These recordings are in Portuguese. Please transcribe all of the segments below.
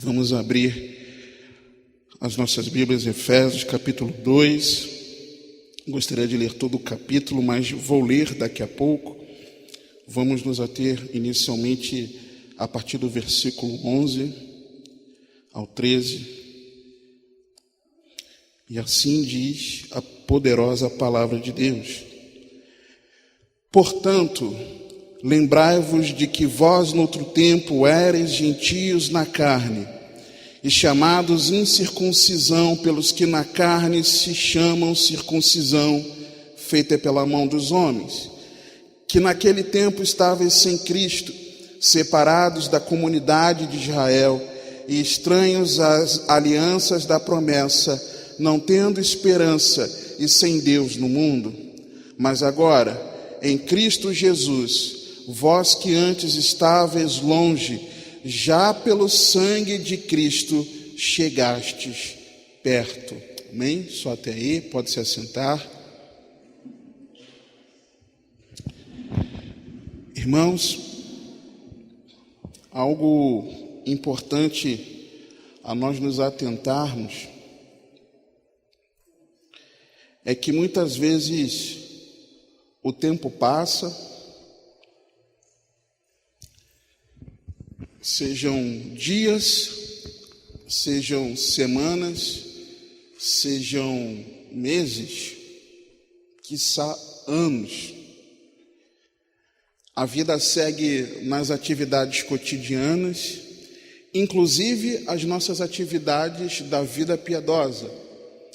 Vamos abrir as nossas Bíblias, Efésios, capítulo 2. Gostaria de ler todo o capítulo, mas vou ler daqui a pouco. Vamos nos ater inicialmente a partir do versículo 11 ao 13. E assim diz a poderosa palavra de Deus. Portanto, lembrai-vos de que vós, noutro tempo, éreis gentios na carne, e chamados incircuncisão pelos que na carne se chamam circuncisão, feita pela mão dos homens, que naquele tempo estáveis sem Cristo, separados da comunidade de Israel e estranhos às alianças da promessa, não tendo esperança e sem Deus no mundo. Mas agora, em Cristo Jesus, vós que antes estáveis longe, já pelo sangue de Cristo chegastes perto. Amém? Só até aí, pode se assentar. Irmãos, algo importante a nós nos atentarmos é que muitas vezes o tempo passa, sejam dias, sejam semanas, sejam meses, quiçá anos. A vida segue nas atividades cotidianas, inclusive as nossas atividades da vida piedosa,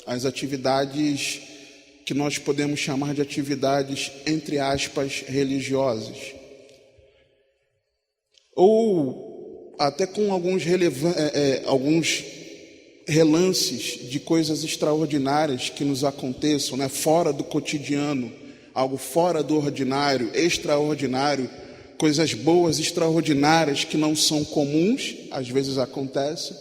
as atividades que nós podemos chamar de atividades, entre aspas, religiosas. Ou até com alguns relances de coisas extraordinárias que nos aconteçam, né? Fora do cotidiano, algo fora do ordinário, extraordinário, coisas boas, extraordinárias que não são comuns, às vezes acontecem,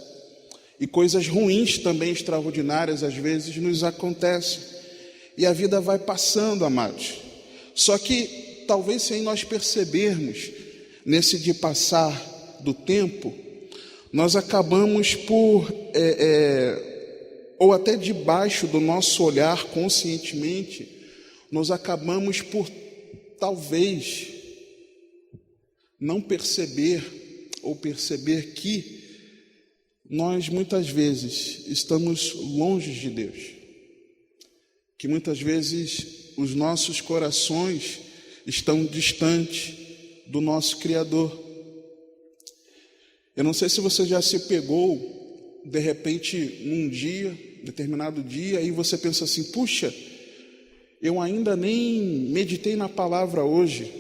e coisas ruins também extraordinárias, às vezes nos acontecem. E a vida vai passando, amados. Só que talvez sem nós percebermos, nesse de passar do tempo, nós acabamos por, ou até debaixo do nosso olhar conscientemente, nós acabamos por talvez não perceber ou perceber que nós muitas vezes estamos longe de Deus, que muitas vezes os nossos corações estão distantes do nosso Criador. Eu não sei se você já se pegou, de repente, num dia, determinado dia, e você pensa assim, puxa, eu ainda nem meditei na palavra hoje.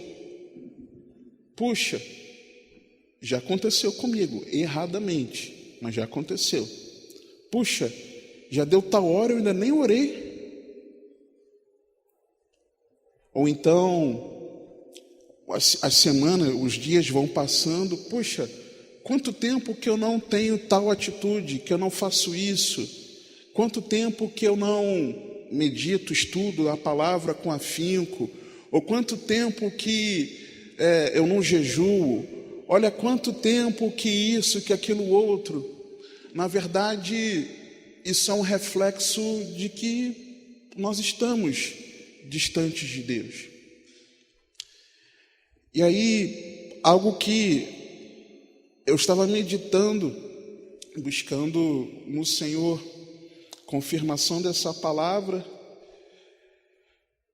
Puxa, já aconteceu comigo, erradamente, mas já aconteceu. Puxa, já deu tal hora, eu ainda nem orei. Ou então, as semanas, os dias vão passando, puxa, quanto tempo que eu não tenho tal atitude, que eu não faço isso? Quanto tempo que eu não medito, estudo a palavra com afinco? Ou quanto tempo que eu não jejuo? Olha quanto tempo que isso, que aquilo outro. Na verdade, isso é um reflexo de que nós estamos distantes de Deus. E aí, algo que eu estava meditando, buscando no Senhor confirmação dessa palavra,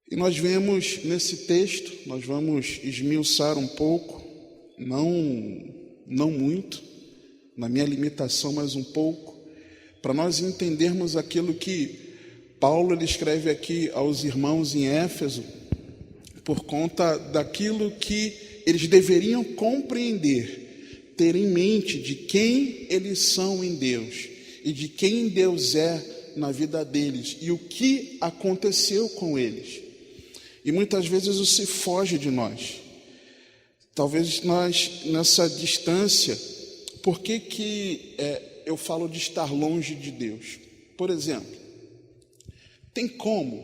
e nós vemos nesse texto, nós vamos esmiuçar um pouco, não muito, na minha limitação, mas um pouco, para nós entendermos aquilo que Paulo ele escreve aqui aos irmãos em Éfeso, por conta daquilo que eles deveriam compreender, ter em mente de quem eles são em Deus e de quem Deus é na vida deles e o que aconteceu com eles. E muitas vezes isso se foge de nós. Talvez nós, nessa distância, por que eu falo de estar longe de Deus? Por exemplo, tem como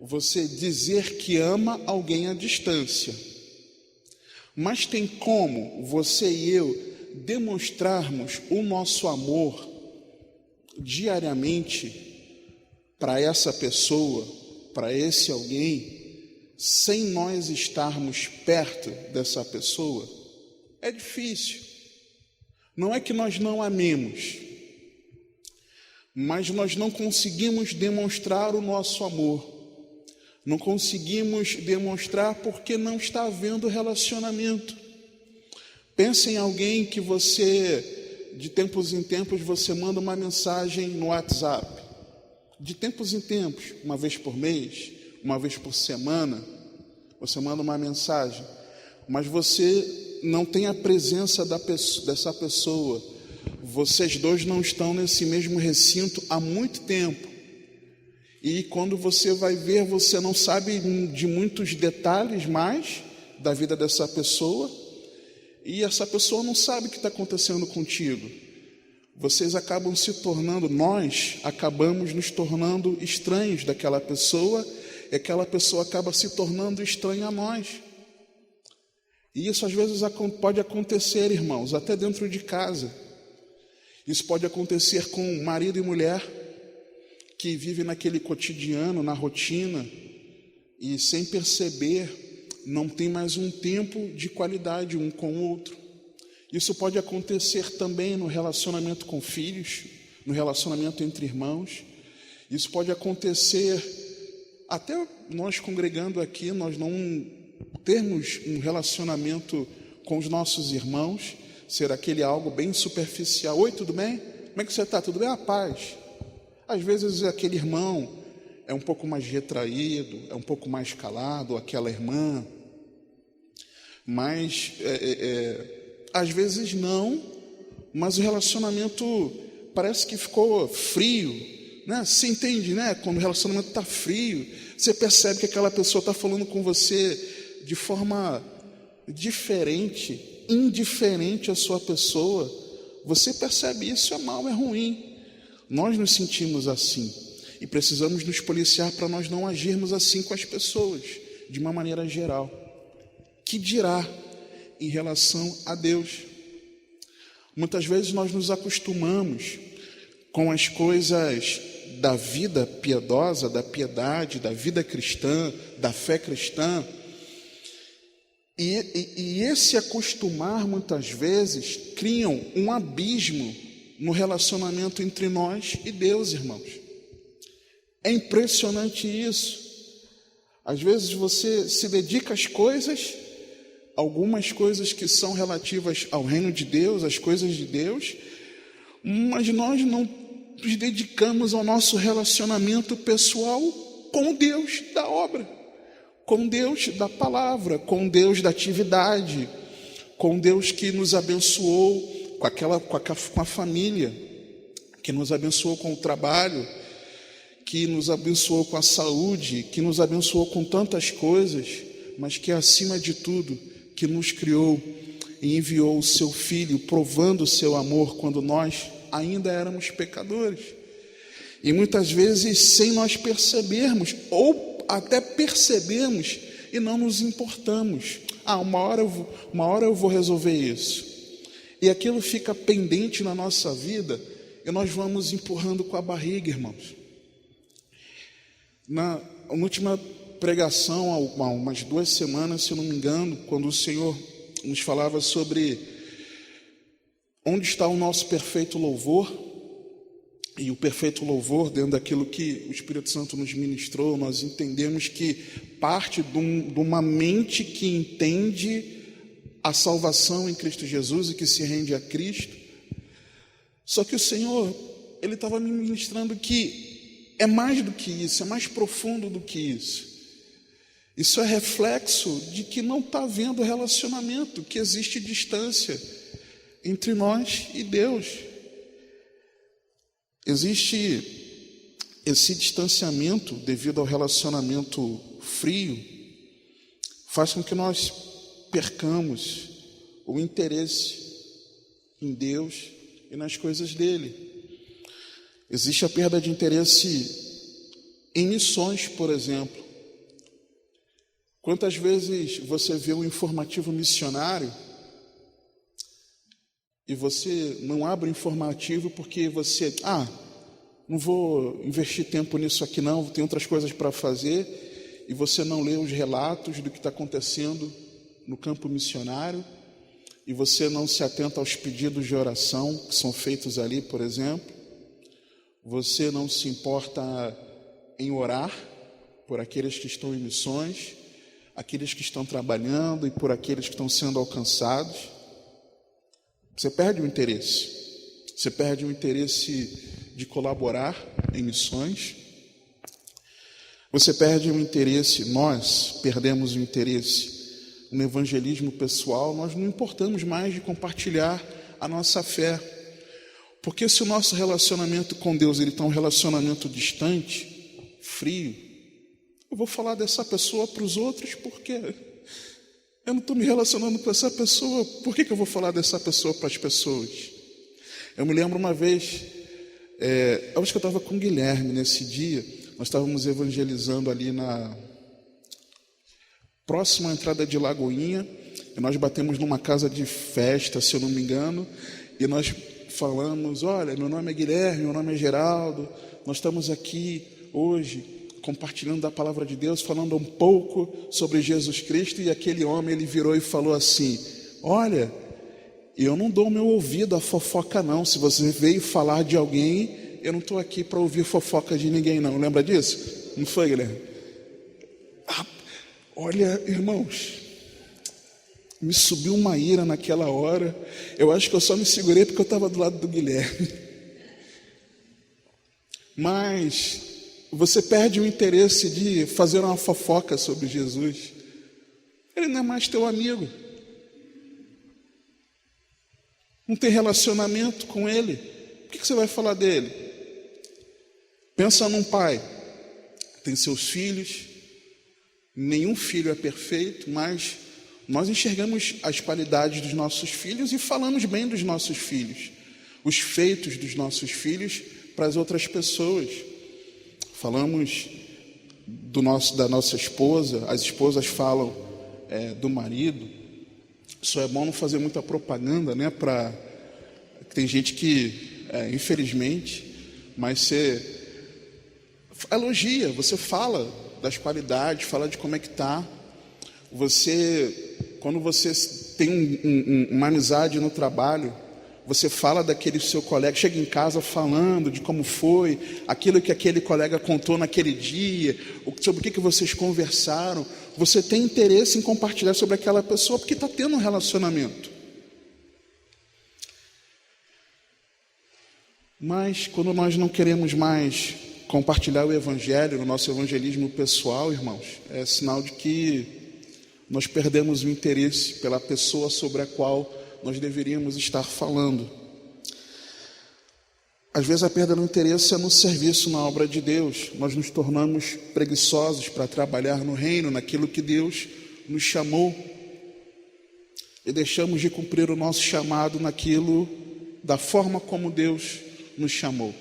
você dizer que ama alguém à distância, mas tem como você e eu demonstrarmos o nosso amor diariamente para essa pessoa, para esse alguém, sem nós estarmos perto dessa pessoa, é difícil. Não é que nós não amemos, mas nós não conseguimos demonstrar o nosso amor. Não conseguimos demonstrar porque não está havendo relacionamento. Pense em alguém que você, de tempos em tempos, você manda uma mensagem no WhatsApp. De tempos em tempos, uma vez por mês, uma vez por semana, você manda uma mensagem. Mas você não tem a presença dessa pessoa. Vocês dois não estão nesse mesmo recinto há muito tempo. E quando você vai ver, você não sabe de muitos detalhes mais da vida dessa pessoa, e essa pessoa não sabe o que está acontecendo contigo. Vocês acabam se tornando, nós acabamos nos tornando estranhos daquela pessoa, e aquela pessoa acaba se tornando estranha a nós. E isso às vezes pode acontecer, irmãos, até dentro de casa. Isso pode acontecer com marido e mulher, que vive naquele cotidiano, na rotina, e sem perceber, não tem mais um tempo de qualidade um com o outro. Isso pode acontecer também no relacionamento com filhos, no relacionamento entre irmãos. Isso pode acontecer até nós congregando aqui, nós não termos um relacionamento com os nossos irmãos, ser aquele algo bem superficial. Oi, tudo bem? Como é que você está? Tudo bem? A paz. Às vezes aquele irmão é um pouco mais retraído, é um pouco mais calado, aquela irmã, mas às vezes não, mas o relacionamento parece que ficou frio, né? Você entende, né? Quando o relacionamento está frio, você percebe que aquela pessoa está falando com você de forma diferente, indiferente à sua pessoa. Você percebe isso, é mal, é ruim. Nós nos sentimos assim e precisamos nos policiar para nós não agirmos assim com as pessoas, de uma maneira geral. Que dirá em relação a Deus? Muitas vezes nós nos acostumamos com as coisas da vida piedosa, da piedade, da vida cristã, da fé cristã, e esse acostumar muitas vezes criam um abismo no relacionamento entre nós e Deus, irmãos. É impressionante isso. Às vezes você se dedica às coisas, algumas coisas que são relativas ao reino de Deus, às coisas de Deus, mas nós não nos dedicamos ao nosso relacionamento pessoal com Deus da obra, com Deus da palavra, com Deus da atividade, com Deus que nos abençoou com a família, que nos abençoou com o trabalho, que nos abençoou com a saúde, que nos abençoou com tantas coisas, mas que acima de tudo, que nos criou e enviou o seu Filho, provando o seu amor quando nós ainda éramos pecadores. E muitas vezes sem nós percebermos, ou até percebemos e não nos importamos. Uma hora eu vou resolver isso. E aquilo fica pendente na nossa vida e nós vamos empurrando com a barriga, irmãos. Na última pregação, há umas 2 semanas, se eu não me engano, quando o Senhor nos falava sobre onde está o nosso perfeito louvor, e o perfeito louvor, dentro daquilo que o Espírito Santo nos ministrou, nós entendemos que parte de uma mente que entende a salvação em Cristo Jesus e que se rende a Cristo. Só que o Senhor, Ele estava me ministrando que é mais do que isso, é mais profundo do que isso. Isso é reflexo de que não está havendo relacionamento, que existe distância entre nós e Deus. Existe esse distanciamento devido ao relacionamento frio, faz com que nós percamos o interesse em Deus e nas coisas dele. Existe a perda de interesse em missões, por exemplo. Quantas vezes você vê um informativo missionário e você não abre o informativo porque você, não vou investir tempo nisso aqui não, tem outras coisas para fazer, e você não lê os relatos do que está acontecendo no campo missionário, e você não se atenta aos pedidos de oração que são feitos ali, por exemplo, você não se importa em orar por aqueles que estão em missões, aqueles que estão trabalhando e por aqueles que estão sendo alcançados, você perde o interesse. Você perde o interesse de colaborar em missões. Você perde o interesse, nós perdemos o interesse no evangelismo pessoal. Nós não importamos mais de compartilhar a nossa fé. Porque se o nosso relacionamento com Deus ele está um relacionamento distante, frio, eu vou falar dessa pessoa para os outros porque eu não estou me relacionando com essa pessoa. Por que eu vou falar dessa pessoa para as pessoas? Eu me lembro uma vez, eu acho que eu estava com o Guilherme nesse dia, nós estávamos evangelizando ali na próxima entrada de Lagoinha, e nós batemos numa casa de festa, se eu não me engano, e nós falamos, olha, meu nome é Guilherme, meu nome é Geraldo, nós estamos aqui hoje compartilhando da palavra de Deus, falando um pouco sobre Jesus Cristo, e aquele homem, ele virou e falou assim, olha, eu não dou meu ouvido a fofoca não, se você veio falar de alguém, eu não estou aqui para ouvir fofoca de ninguém não, lembra disso? Não foi, Guilherme? Olha, irmãos, me subiu uma ira naquela hora, eu acho que eu só me segurei porque eu estava do lado do Guilherme, mas você perde o interesse de fazer uma fofoca sobre Jesus, ele não é mais teu amigo, não tem relacionamento com ele, por que você vai falar dele? Pensa num pai, tem seus filhos, nenhum filho é perfeito, mas nós enxergamos as qualidades dos nossos filhos e falamos bem dos nossos filhos, os feitos dos nossos filhos para as outras pessoas. Falamos da nossa esposa, as esposas falam do marido. Só é bom não fazer muita propaganda, né? Tem gente que, infelizmente, mas você elogia, você fala das qualidades, fala de como é que está. Quando você tem uma amizade no trabalho, você fala daquele seu colega, chega em casa falando de como foi, aquilo que aquele colega contou naquele dia, sobre o que vocês conversaram. Você tem interesse em compartilhar sobre aquela pessoa porque está tendo um relacionamento. Mas quando nós não queremos mais compartilhar o evangelho, no nosso evangelismo pessoal, irmãos, é sinal de que nós perdemos o interesse pela pessoa sobre a qual nós deveríamos estar falando. Às vezes a perda do interesse é no serviço, na obra de Deus. Nós nos tornamos preguiçosos para trabalhar no reino, naquilo que Deus nos chamou, e deixamos de cumprir o nosso chamado naquilo, da forma como Deus nos chamou.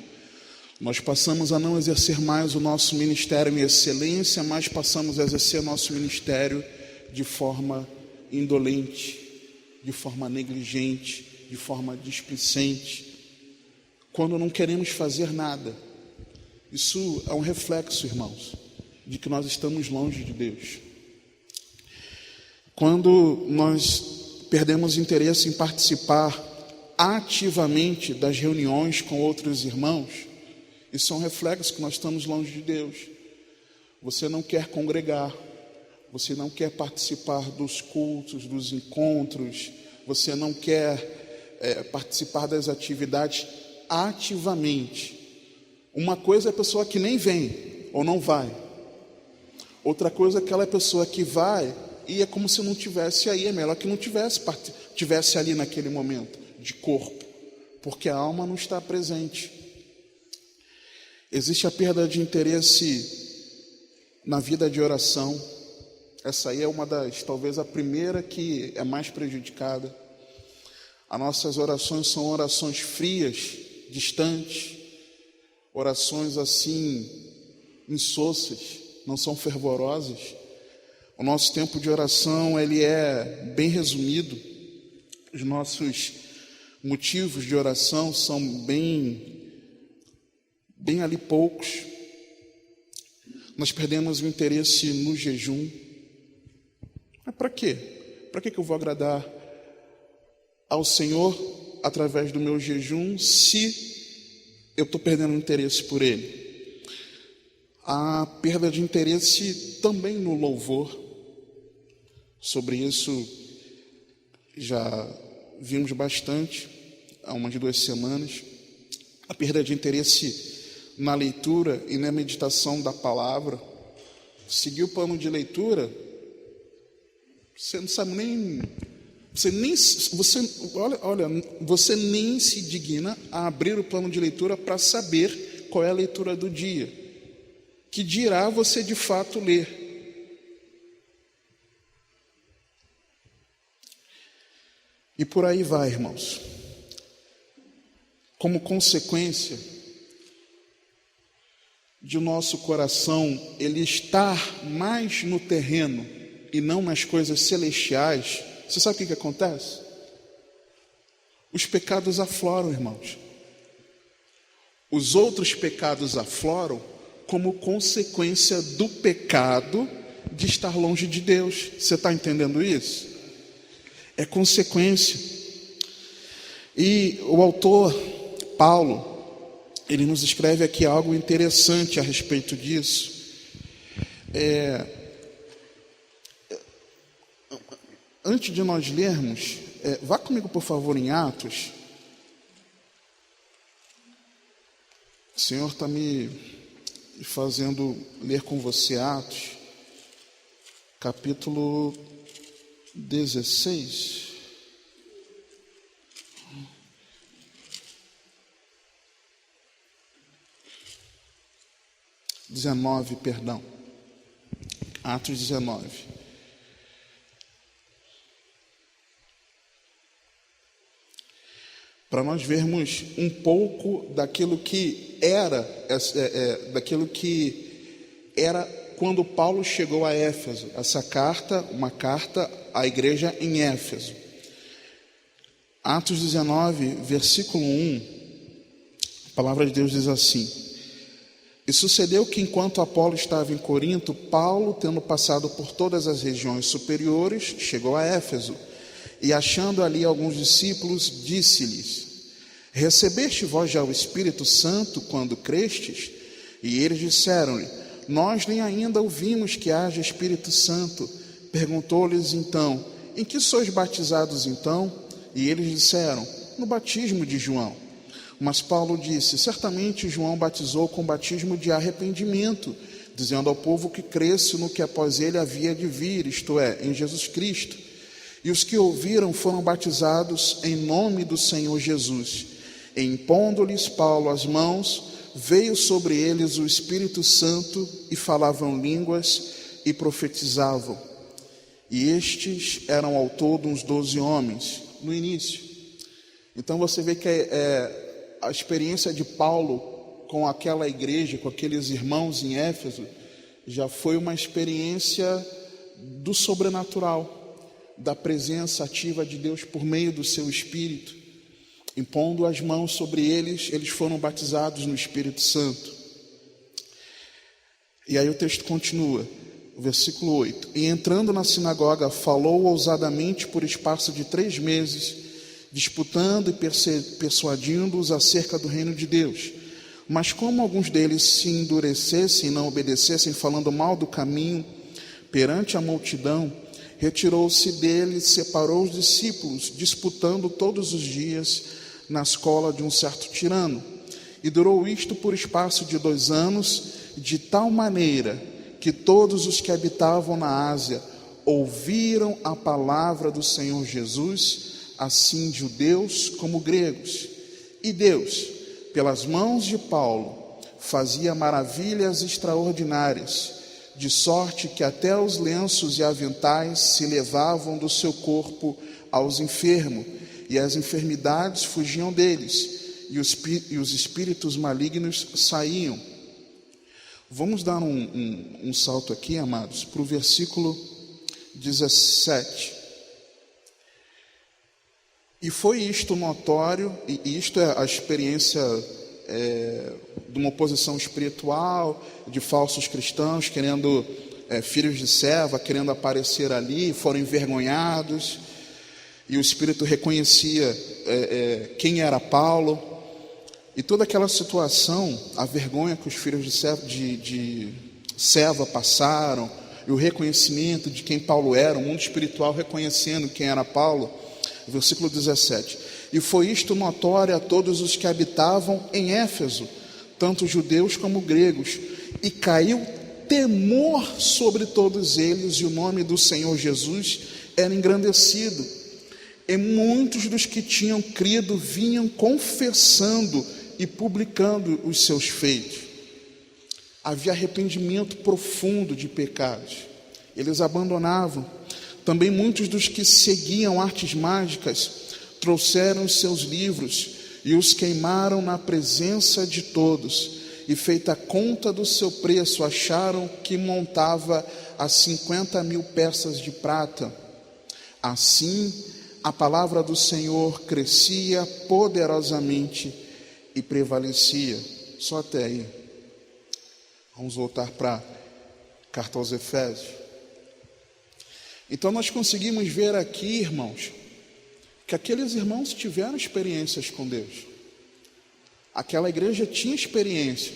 Nós passamos a não exercer mais o nosso ministério em excelência, mas passamos a exercer nosso ministério de forma indolente, de forma negligente, de forma displicente, quando não queremos fazer nada. Isso é um reflexo, irmãos, de que nós estamos longe de Deus. Quando nós perdemos interesse em participar ativamente das reuniões com outros irmãos, isso é um reflexo que nós estamos longe de Deus. Você não quer congregar, você não quer participar dos cultos, dos encontros, você não quer participar das atividades ativamente. Uma coisa é a pessoa que nem vem ou não vai. Outra coisa é aquela pessoa que vai e é como se não tivesse aí. É melhor que não tivesse ali naquele momento, de corpo, porque a alma não está presente. Existe a perda de interesse na vida de oração. Essa aí é uma talvez a primeira que é mais prejudicada. As nossas orações são orações frias, distantes, orações assim, insossas, não são fervorosas. O nosso tempo de oração, ele é bem resumido. motivos de oração são bem ali poucos. Nós perdemos o interesse no jejum. Mas para quê? Para que eu vou agradar ao Senhor através do meu jejum se eu estou perdendo o interesse por Ele? Há perda de interesse também no louvor. Sobre isso já vimos bastante há umas 2 semanas. A perda de interesse na leitura e na meditação da palavra. Seguir o plano de leitura, você não sabe nem, você nem se digna a abrir o plano de leitura para saber qual é a leitura do dia, que dirá você de fato ler. E por aí vai, irmãos. Como consequência de o nosso coração ele estar mais no terreno e não nas coisas celestiais, você sabe o que acontece? Os pecados afloram, irmãos. Os outros pecados afloram como consequência do pecado de estar longe de Deus. Você está entendendo isso? É consequência. E o autor Paulo, ele nos escreve aqui algo interessante a respeito disso. Antes de nós lermos, vá comigo por favor em Atos. O Senhor está me fazendo ler com você Atos, capítulo 16. Atos 19. Para nós vermos um pouco daquilo que era quando Paulo chegou a Éfeso. Essa carta, uma carta à igreja em Éfeso. Atos 19, versículo 1, a palavra de Deus diz assim: E sucedeu que enquanto Apolo estava em Corinto, Paulo, tendo passado por todas as regiões superiores, chegou a Éfeso, e achando ali alguns discípulos, disse-lhes: Recebeste vós já o Espírito Santo quando crestes? E eles disseram-lhe: Nós nem ainda ouvimos que haja Espírito Santo. Perguntou-lhes então: Em que sois batizados então? E eles disseram: No batismo de João. Mas Paulo disse: Certamente João batizou com batismo de arrependimento, dizendo ao povo que cresce no que após ele havia de vir, isto é, em Jesus Cristo. E os que ouviram foram batizados em nome do Senhor Jesus. E impondo-lhes Paulo as mãos, veio sobre eles o Espírito Santo, e falavam línguas e profetizavam. E estes eram ao todo uns 12 homens, no início. Então você vê que a experiência de Paulo com aquela igreja, com aqueles irmãos em Éfeso, já foi uma experiência do sobrenatural, da presença ativa de Deus por meio do seu Espírito. Impondo as mãos sobre eles, eles foram batizados no Espírito Santo. E aí o texto continua, versículo 8: E entrando na sinagoga, falou ousadamente por espaço de 3 meses, disputando e persuadindo-os acerca do reino de Deus. Mas como alguns deles se endurecessem e não obedecessem, falando mal do caminho perante a multidão, retirou-se dele e separou os discípulos, disputando todos os dias na escola de um certo tirano. E durou isto por espaço de 2 anos, de tal maneira que todos os que habitavam na Ásia ouviram a palavra do Senhor Jesus, assim judeus como gregos. E Deus, pelas mãos de Paulo, fazia maravilhas extraordinárias, de sorte que até os lenços e aventais se levavam do seu corpo aos enfermos, e as enfermidades fugiam deles, e os espíritos malignos saíam. Vamos dar um salto aqui, amados, para o versículo 17. E foi isto notório, e isto é a experiência de uma oposição espiritual, de falsos cristãos querendo, filhos de Seva, querendo aparecer ali, foram envergonhados, e o Espírito reconhecia quem era Paulo, e toda aquela situação, a vergonha que os filhos de Seva passaram, e o reconhecimento de quem Paulo era, o mundo espiritual reconhecendo quem era Paulo. Versículo 17: e foi isto notório a todos os que habitavam em Éfeso, tanto judeus como gregos, e caiu temor sobre todos eles, e o nome do Senhor Jesus era engrandecido, e muitos dos que tinham crido vinham confessando e publicando os seus feitos. Havia arrependimento profundo de pecados, eles abandonavam. Também muitos dos que seguiam artes mágicas trouxeram os seus livros e os queimaram na presença de todos, e feita a conta do seu preço, acharam que montava a 50.000 peças de prata. Assim, a palavra do Senhor crescia poderosamente e prevalecia. Só até aí. Vamos voltar para a carta aos Efésios. Então nós conseguimos ver aqui, irmãos, que aqueles irmãos tiveram experiências com Deus. Aquela igreja tinha experiência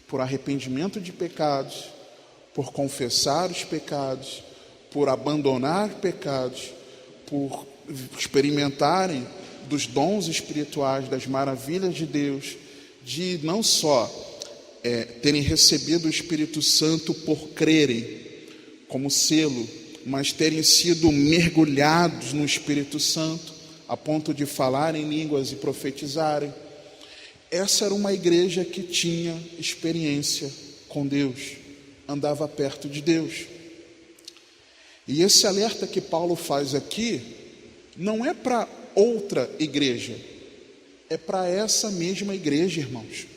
por arrependimento de pecados, por confessar os pecados, por abandonar pecados, por experimentarem dos dons espirituais, das maravilhas de Deus, de não só terem recebido o Espírito Santo por crerem como selo, mas terem sido mergulhados no Espírito Santo a ponto de falar em línguas e profetizarem. Essa era uma igreja que tinha experiência com Deus, andava perto de Deus. E esse alerta que Paulo faz aqui não é para outra igreja, é para essa mesma igreja, irmãos.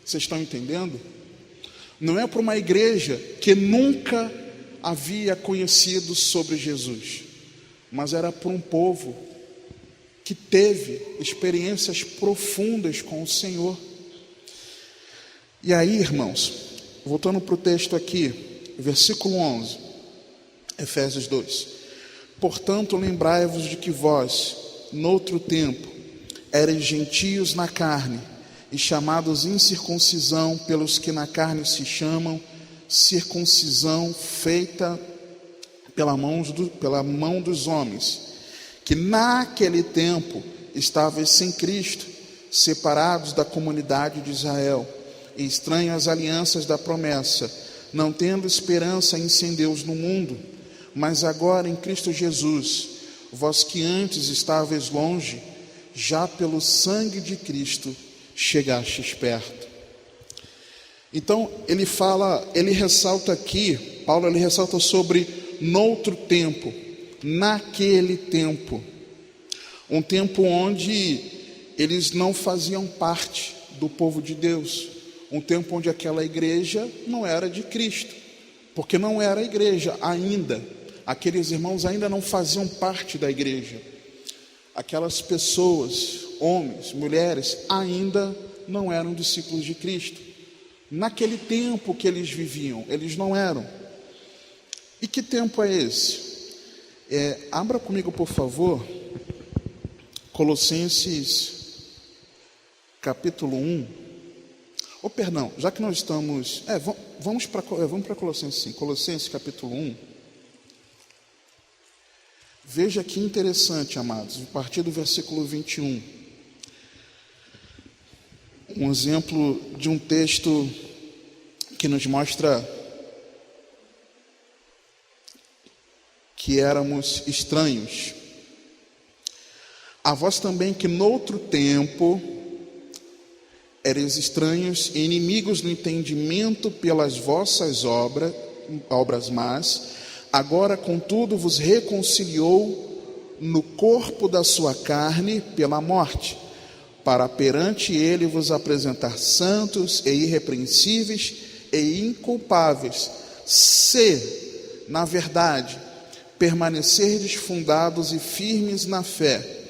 Vocês estão entendendo? Não é para uma igreja que nunca havia conhecido sobre Jesus, mas era para um povo que teve experiências profundas com o Senhor. E aí, irmãos, voltando para o texto aqui, versículo 11, Efésios 2: portanto, lembrai-vos de que vós, noutro tempo, erais gentios na carne, e chamados incircuncisão pelos que na carne se chamam circuncisão feita pela mão dos homens, que naquele tempo estavais sem Cristo, separados da comunidade de Israel, e estranhos às alianças da promessa, não tendo esperança em Deus no mundo. Mas agora em Cristo Jesus, vós que antes estavais longe, já pelo sangue de Cristo chegastes perto. Então ele ressalta aqui, Paulo ele ressalta sobre noutro tempo, naquele tempo, um tempo onde eles não faziam parte do povo de Deus, um tempo onde aquela igreja não era de Cristo, porque não era a igreja ainda, aqueles irmãos ainda não faziam parte da igreja, aquelas pessoas, homens, mulheres, ainda não eram discípulos de Cristo. Naquele tempo que eles viviam, eles não eram. E que tempo é esse? Abra comigo, por favor, Colossenses capítulo 1. Perdão, já que nós estamos... vamos para Colossenses, sim. Colossenses capítulo 1. Veja que interessante, amados, a partir do versículo 21. Um exemplo de um texto que nos mostra que éramos estranhos. A vós também que noutro tempo eres estranhos e inimigos no entendimento pelas vossas obras más, agora contudo vos reconciliou no corpo da sua carne pela morte, para perante ele vos apresentar santos e irrepreensíveis e inculpáveis, se, na verdade, permanecerdes fundados e firmes na fé,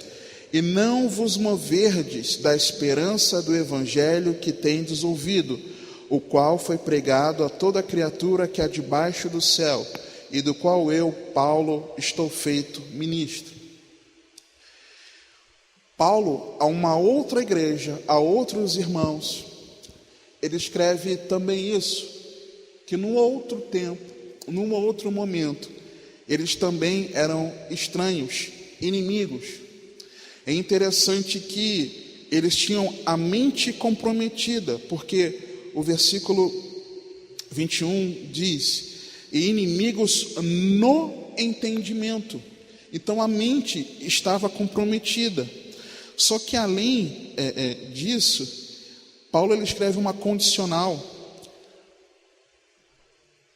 e não vos moverdes da esperança do evangelho que tendes ouvido, o qual foi pregado a toda criatura que há debaixo do céu, e do qual eu, Paulo, estou feito ministro. Paulo, a uma outra igreja, a outros irmãos, ele escreve também isso, que num outro tempo, num outro momento, eles também eram estranhos, inimigos. É interessante que eles tinham a mente comprometida, porque o versículo 21 diz: e inimigos no entendimento. Então a mente estava comprometida. Só que além disso, Paulo ele escreve uma condicional.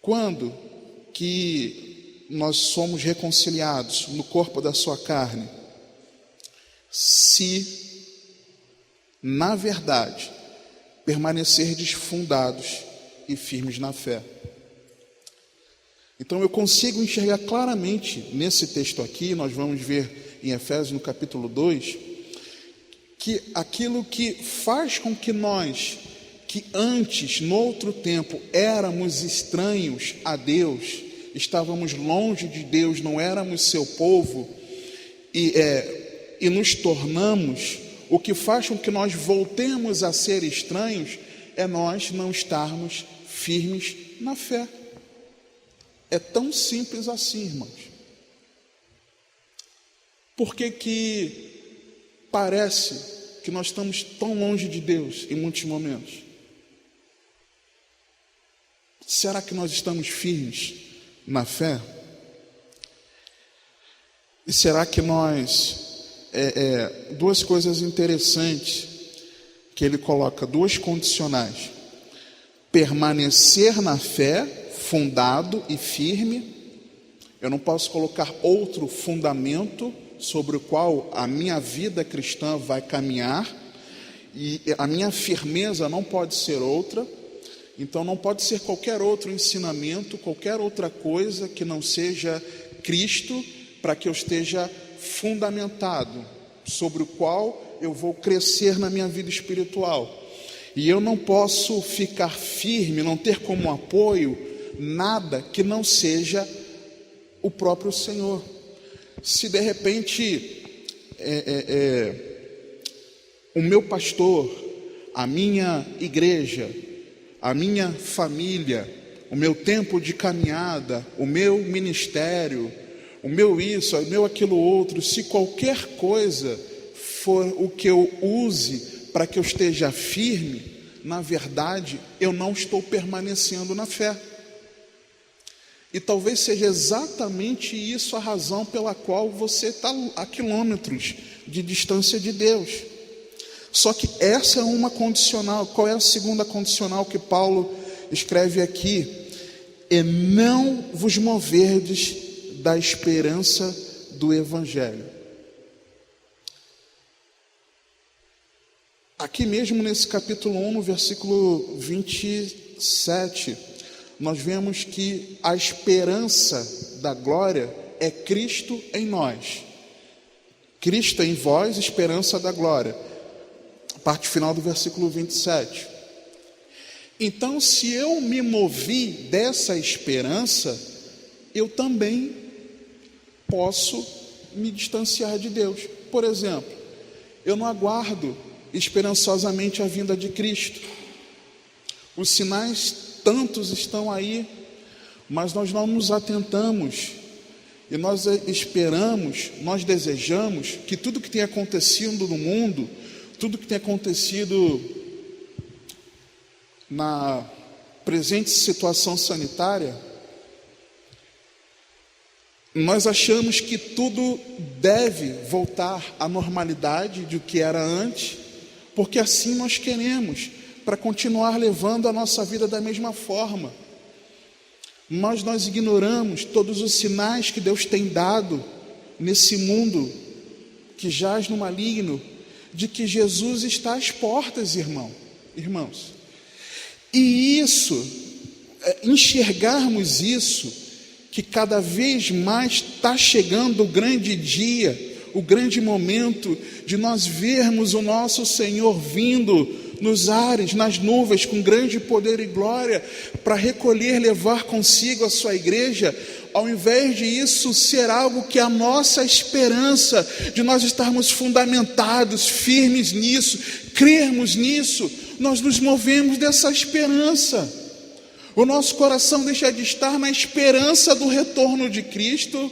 Quando que nós somos reconciliados no corpo da sua carne? Se, na verdade, permanecerdes fundados e firmes na fé. Então eu consigo enxergar claramente nesse texto aqui, nós vamos ver em Efésios no capítulo 2, que aquilo que faz com que nós, que antes, no outro tempo, éramos estranhos a Deus, estávamos longe de Deus, não éramos seu povo, e nos tornamos, o que faz com que nós voltemos a ser estranhos, é nós não estarmos firmes na fé. É tão simples assim, irmãos. Por que parece que nós estamos tão longe de Deus em muitos momentos? Será que nós estamos firmes na fé? E será que nós... duas coisas interessantes que ele coloca, duas condicionais: permanecer na fé, fundado e firme. Eu não posso colocar outro fundamento sobre o qual a minha vida cristã vai caminhar, e a minha firmeza não pode ser outra. Então não pode ser qualquer outro ensinamento, qualquer outra coisa que não seja Cristo, para que eu esteja fundamentado, sobre o qual eu vou crescer na minha vida espiritual. E eu não posso ficar firme, não ter como apoio nada que não seja o próprio Senhor. Se de repente o meu pastor, a minha igreja, a minha família, o meu tempo de caminhada, o meu ministério, o meu isso, o meu aquilo outro, se qualquer coisa for o que eu use para que eu esteja firme, na verdade, eu não estou permanecendo na fé. E talvez seja exatamente isso a razão pela qual você está a quilômetros de distância de Deus. Só que essa é uma condicional. Qual é a segunda condicional que Paulo escreve aqui? E não vos moverdes da esperança do evangelho. Aqui mesmo nesse capítulo 1, no versículo 27, nós vemos que a esperança da glória é Cristo em nós. Cristo em vós, esperança da glória. Parte final do versículo 27. Então, se eu me movi dessa esperança, eu também posso me distanciar de Deus. Por exemplo, eu não aguardo esperançosamente a vinda de Cristo. Os sinais tantos estão aí, mas nós não nos atentamos, e nós esperamos, nós desejamos que tudo que tem acontecido no mundo, tudo que tem acontecido na presente situação sanitária, nós achamos que tudo deve voltar à normalidade do que era antes, porque assim nós queremos, para continuar levando a nossa vida da mesma forma. Mas nós ignoramos todos os sinais que Deus tem dado nesse mundo que jaz no maligno, de que Jesus está às portas, irmãos. E isso, enxergarmos isso, que cada vez mais está chegando o grande dia, o grande momento de nós vermos o nosso Senhor vindo nos ares, nas nuvens, com grande poder e glória, para recolher, levar consigo a sua igreja. Ao invés de isso ser algo que é a nossa esperança, de nós estarmos fundamentados, firmes nisso, crermos nisso, nós nos movemos dessa esperança. O nosso coração deixa de estar na esperança do retorno de Cristo.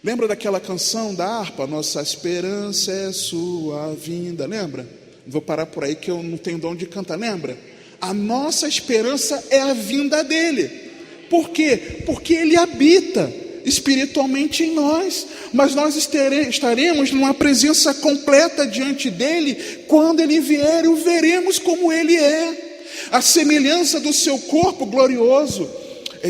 Lembra daquela canção da harpa? Nossa esperança é sua vinda. Lembra? Vou parar por aí que eu não tenho dom de cantar. Lembra? A nossa esperança é a vinda dele. Por quê? Porque ele habita espiritualmente em nós, mas nós estaremos numa presença completa diante dele. Quando ele vier, o veremos como ele é, a semelhança do seu corpo glorioso,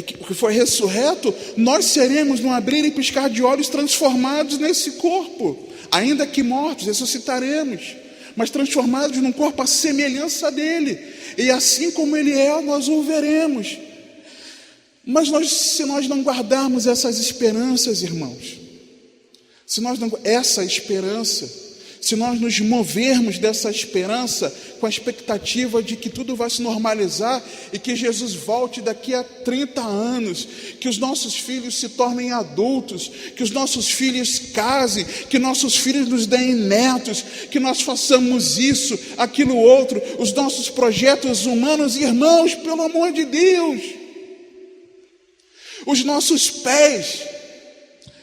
que foi ressurreto. Nós seremos, num abrir e piscar de olhos, transformados nesse corpo, ainda que mortos, ressuscitaremos, mas transformados num corpo à semelhança dele, e assim como ele é, nós o veremos. Mas se nós não guardarmos essas esperanças, irmãos, se nós nos movermos dessa esperança com a expectativa de que tudo vai se normalizar e que Jesus volte daqui a 30 anos, que os nossos filhos se tornem adultos, que os nossos filhos casem, que nossos filhos nos deem netos, que nós façamos isso, aquilo outro, os nossos projetos humanos, irmãos, pelo amor de Deus, os nossos pés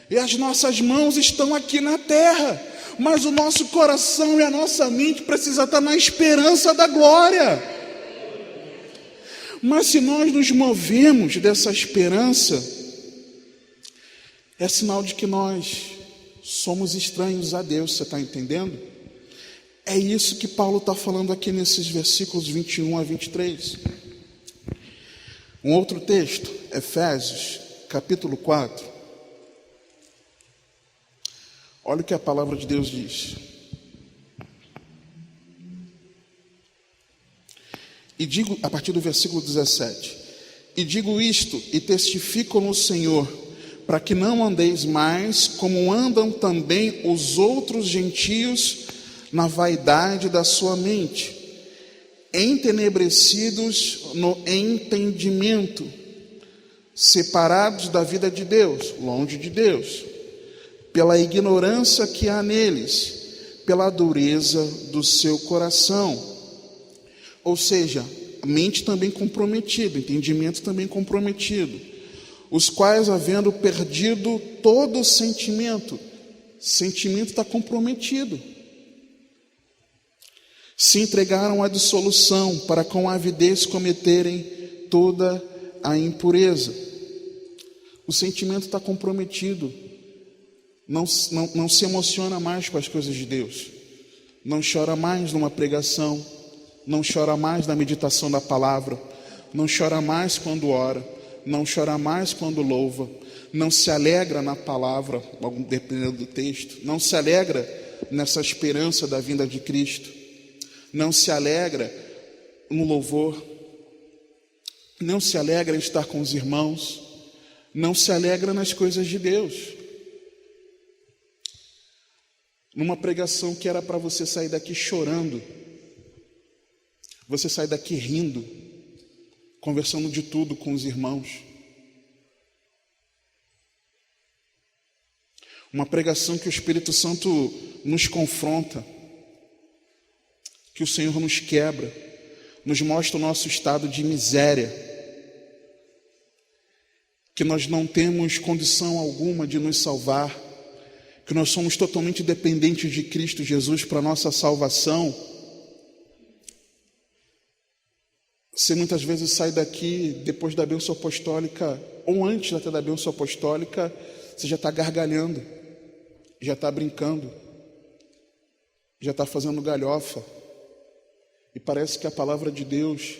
e as nossas mãos estão aqui na terra, mas o nosso coração e a nossa mente precisa estar na esperança da glória. Mas se nós nos movemos dessa esperança, é sinal de que nós somos estranhos a Deus. Você está entendendo? É isso que Paulo está falando aqui nesses versículos 21 a 23. Um outro texto, Efésios, capítulo 4. Olha o que a palavra de Deus diz. E digo, a partir do versículo 17: e digo isto, e testifico no Senhor, para que não andeis mais como andam também os outros gentios na vaidade da sua mente, entenebrecidos no entendimento, separados da vida de Deus, longe de Deus, pela ignorância que há neles, pela dureza do seu coração. Ou seja, a mente também comprometida, entendimento também comprometido, os quais, havendo perdido todo o sentimento está comprometido, se entregaram à dissolução, para com avidez cometerem toda a impureza. O sentimento está comprometido, não se emociona mais com as coisas de Deus, não chora mais numa pregação, não chora mais na meditação da palavra, não chora mais quando ora, não chora mais quando louva, não se alegra na palavra, dependendo do texto, não se alegra nessa esperança da vinda de Cristo, não se alegra no louvor, não se alegra em estar com os irmãos, não se alegra nas coisas de Deus. Numa pregação que era para você sair daqui chorando, você sai daqui rindo, conversando de tudo com os irmãos. Uma pregação que o Espírito Santo nos confronta, que o Senhor nos quebra, nos mostra o nosso estado de miséria, que nós não temos condição alguma de nos salvar, que nós somos totalmente dependentes de Cristo Jesus para a nossa salvação. Você muitas vezes sai daqui depois da bênção apostólica, ou antes até da bênção apostólica, você já está gargalhando, já está brincando, já está fazendo galhofa, e parece que a palavra de Deus,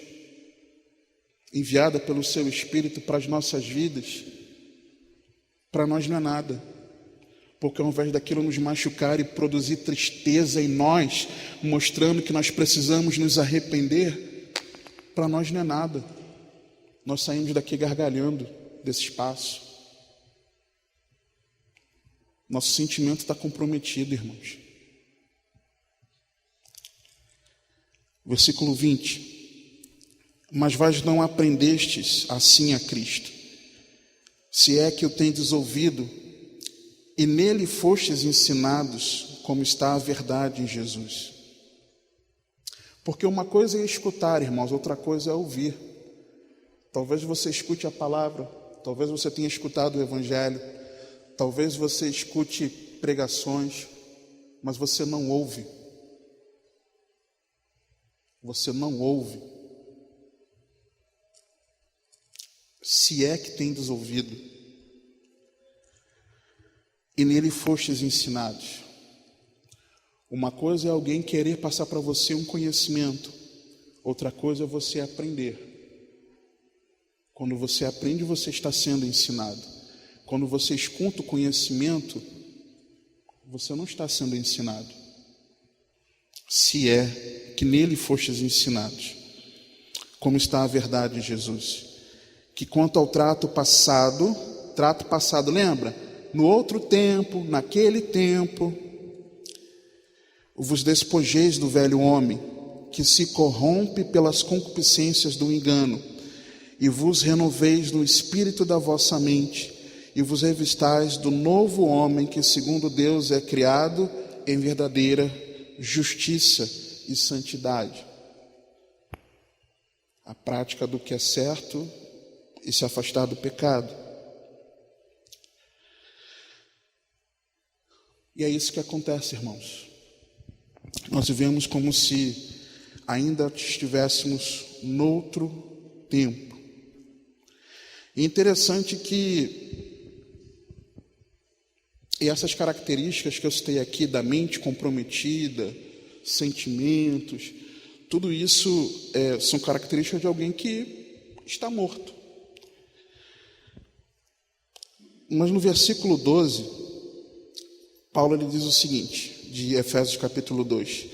enviada pelo seu Espírito para as nossas vidas, para nós não é nada, porque ao invés daquilo nos machucar e produzir tristeza em nós, mostrando que nós precisamos nos arrepender, para nós não é nada. Nós saímos daqui gargalhando desse espaço. Nosso sentimento está comprometido, irmãos. Versículo 20. Mas vós não aprendestes assim a Cristo, se é que o tendes ouvido, e nele fostes ensinados, como está a verdade em Jesus. Porque uma coisa é escutar, irmãos, outra coisa é ouvir. Talvez você escute a palavra, talvez você tenha escutado o Evangelho, talvez você escute pregações, mas você não ouve. Você não ouve. Se é que tendes ouvido, e nele fostes ensinados. Uma coisa é alguém querer passar para você um conhecimento, outra coisa é você aprender. Quando você aprende, você está sendo ensinado. Quando você escuta o conhecimento, você não está sendo ensinado. Se é que nele fostes ensinados, como está a verdade de Jesus. Que quanto ao trato passado, lembra? No outro tempo, naquele tempo, vos despojeis do velho homem, que se corrompe pelas concupiscências do engano, e vos renoveis no espírito da vossa mente, e vos revistais do novo homem, que segundo Deus é criado em verdadeira justiça e santidade. A prática do que é certo e se afastar do pecado. E é isso que acontece, irmãos. Nós vivemos como se ainda estivéssemos noutro tempo. E interessante que essas características que eu citei aqui, da mente comprometida, sentimentos, tudo isso são características de alguém que está morto. Mas no versículo 12, Paulo ele diz o seguinte, de Efésios capítulo 2,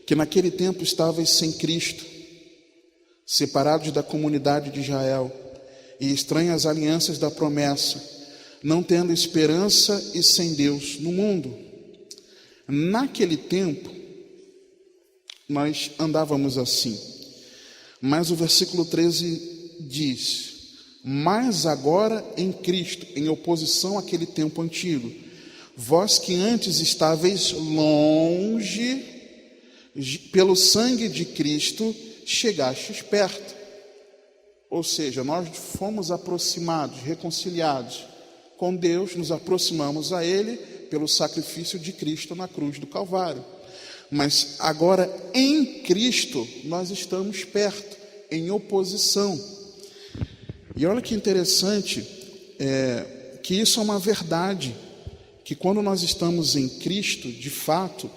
que naquele tempo estavais sem Cristo, separados da comunidade de Israel, e estranhas às alianças da promessa, não tendo esperança e sem Deus no mundo. Naquele tempo, nós andávamos assim. Mas o versículo 13 diz: mas agora em Cristo, em oposição àquele tempo antigo, vós que antes estáveis longe, pelo sangue de Cristo chegastes perto. Ou seja, nós fomos aproximados, reconciliados com Deus, nos aproximamos a Ele pelo sacrifício de Cristo na cruz do Calvário. Mas agora em Cristo nós estamos perto, em oposição. E olha que interessante, que isso é uma verdade, que quando nós estamos em Cristo, de fato,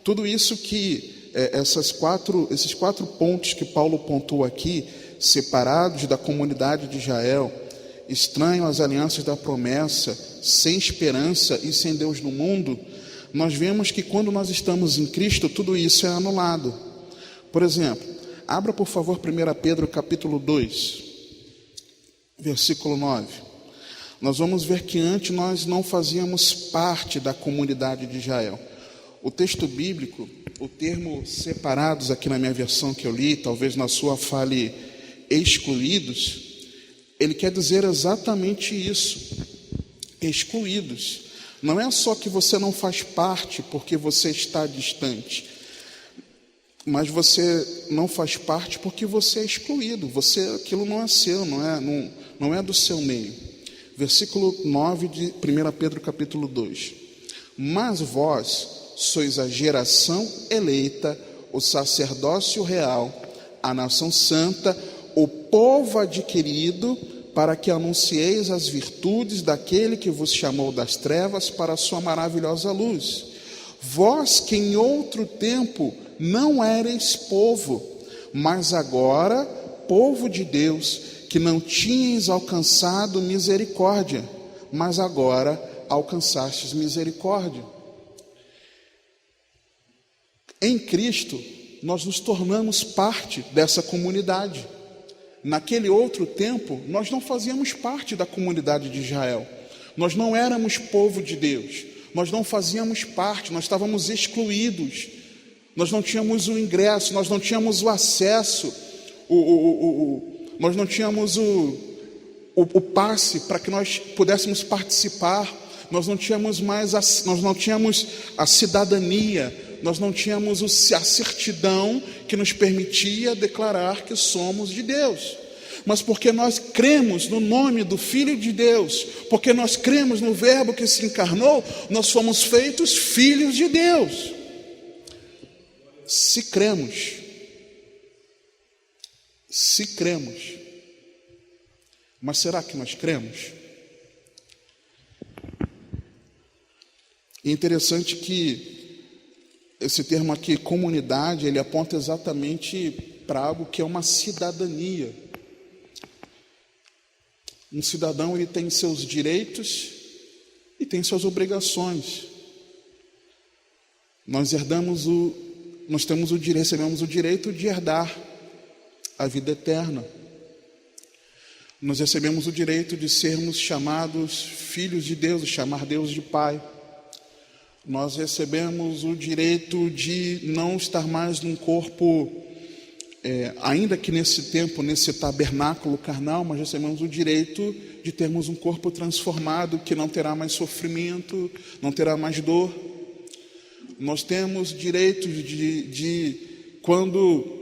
tudo isso que, esses quatro pontos que Paulo pontuou aqui, separados da comunidade de Israel, estranho às alianças da promessa, sem esperança e sem Deus no mundo, nós vemos que quando nós estamos em Cristo, tudo isso é anulado. Por exemplo, abra por favor 1 Pedro capítulo 2, versículo 9. Nós vamos ver que antes nós não fazíamos parte da comunidade de Israel. O texto bíblico, o termo separados aqui na minha versão que eu li, talvez na sua fale excluídos, ele quer dizer exatamente isso, excluídos. Não é só que você não faz parte porque você está distante, mas você não faz parte porque você é excluído, aquilo não é seu, não é do seu meio. Versículo 9 de 1 Pedro capítulo 2. Mas vós sois a geração eleita, o sacerdócio real, a nação santa, o povo adquirido, para que anuncieis as virtudes daquele que vos chamou das trevas para a sua maravilhosa luz. Vós que em outro tempo não erais povo, mas agora povo de Deus, que não tinhais alcançado misericórdia, mas agora alcançastes misericórdia. Em Cristo, nós nos tornamos parte dessa comunidade. Naquele outro tempo, nós não fazíamos parte da comunidade de Israel. Nós não éramos povo de Deus. nós não fazíamos parte, nós estávamos excluídos, nós não tínhamos o ingresso, nós não tínhamos o acesso, nós não tínhamos o passe para que nós pudéssemos participar, nós não tínhamos a cidadania, nós não tínhamos a certidão que nos permitia declarar que somos de Deus. Mas porque nós cremos no nome do Filho de Deus, porque nós cremos no Verbo que se encarnou, nós fomos feitos filhos de Deus. Se cremos, mas será que nós cremos? É interessante que esse termo aqui, comunidade, ele aponta exatamente para algo que é uma cidadania. Um cidadão, ele tem seus direitos e tem suas obrigações. Nós recebemos o direito de herdar a vida eterna. Nós recebemos o direito de sermos chamados filhos de Deus, de chamar Deus de Pai. Nós recebemos o direito de não estar mais num corpo, ainda que nesse tempo, nesse tabernáculo carnal, mas recebemos o direito de termos um corpo transformado, que não terá mais sofrimento, não terá mais dor. Nós temos direito de quando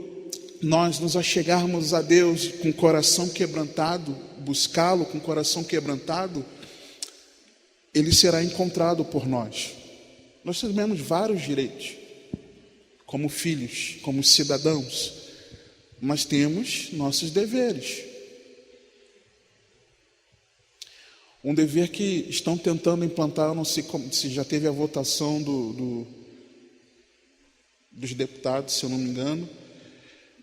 nós nos achegarmos a Deus com o coração quebrantado, buscá-lo com o coração quebrantado, Ele será encontrado por nós. Nós temos vários direitos, como filhos, como cidadãos, mas temos nossos deveres. Um dever que estão tentando implantar, não sei se já teve a votação dos deputados, se eu não me engano,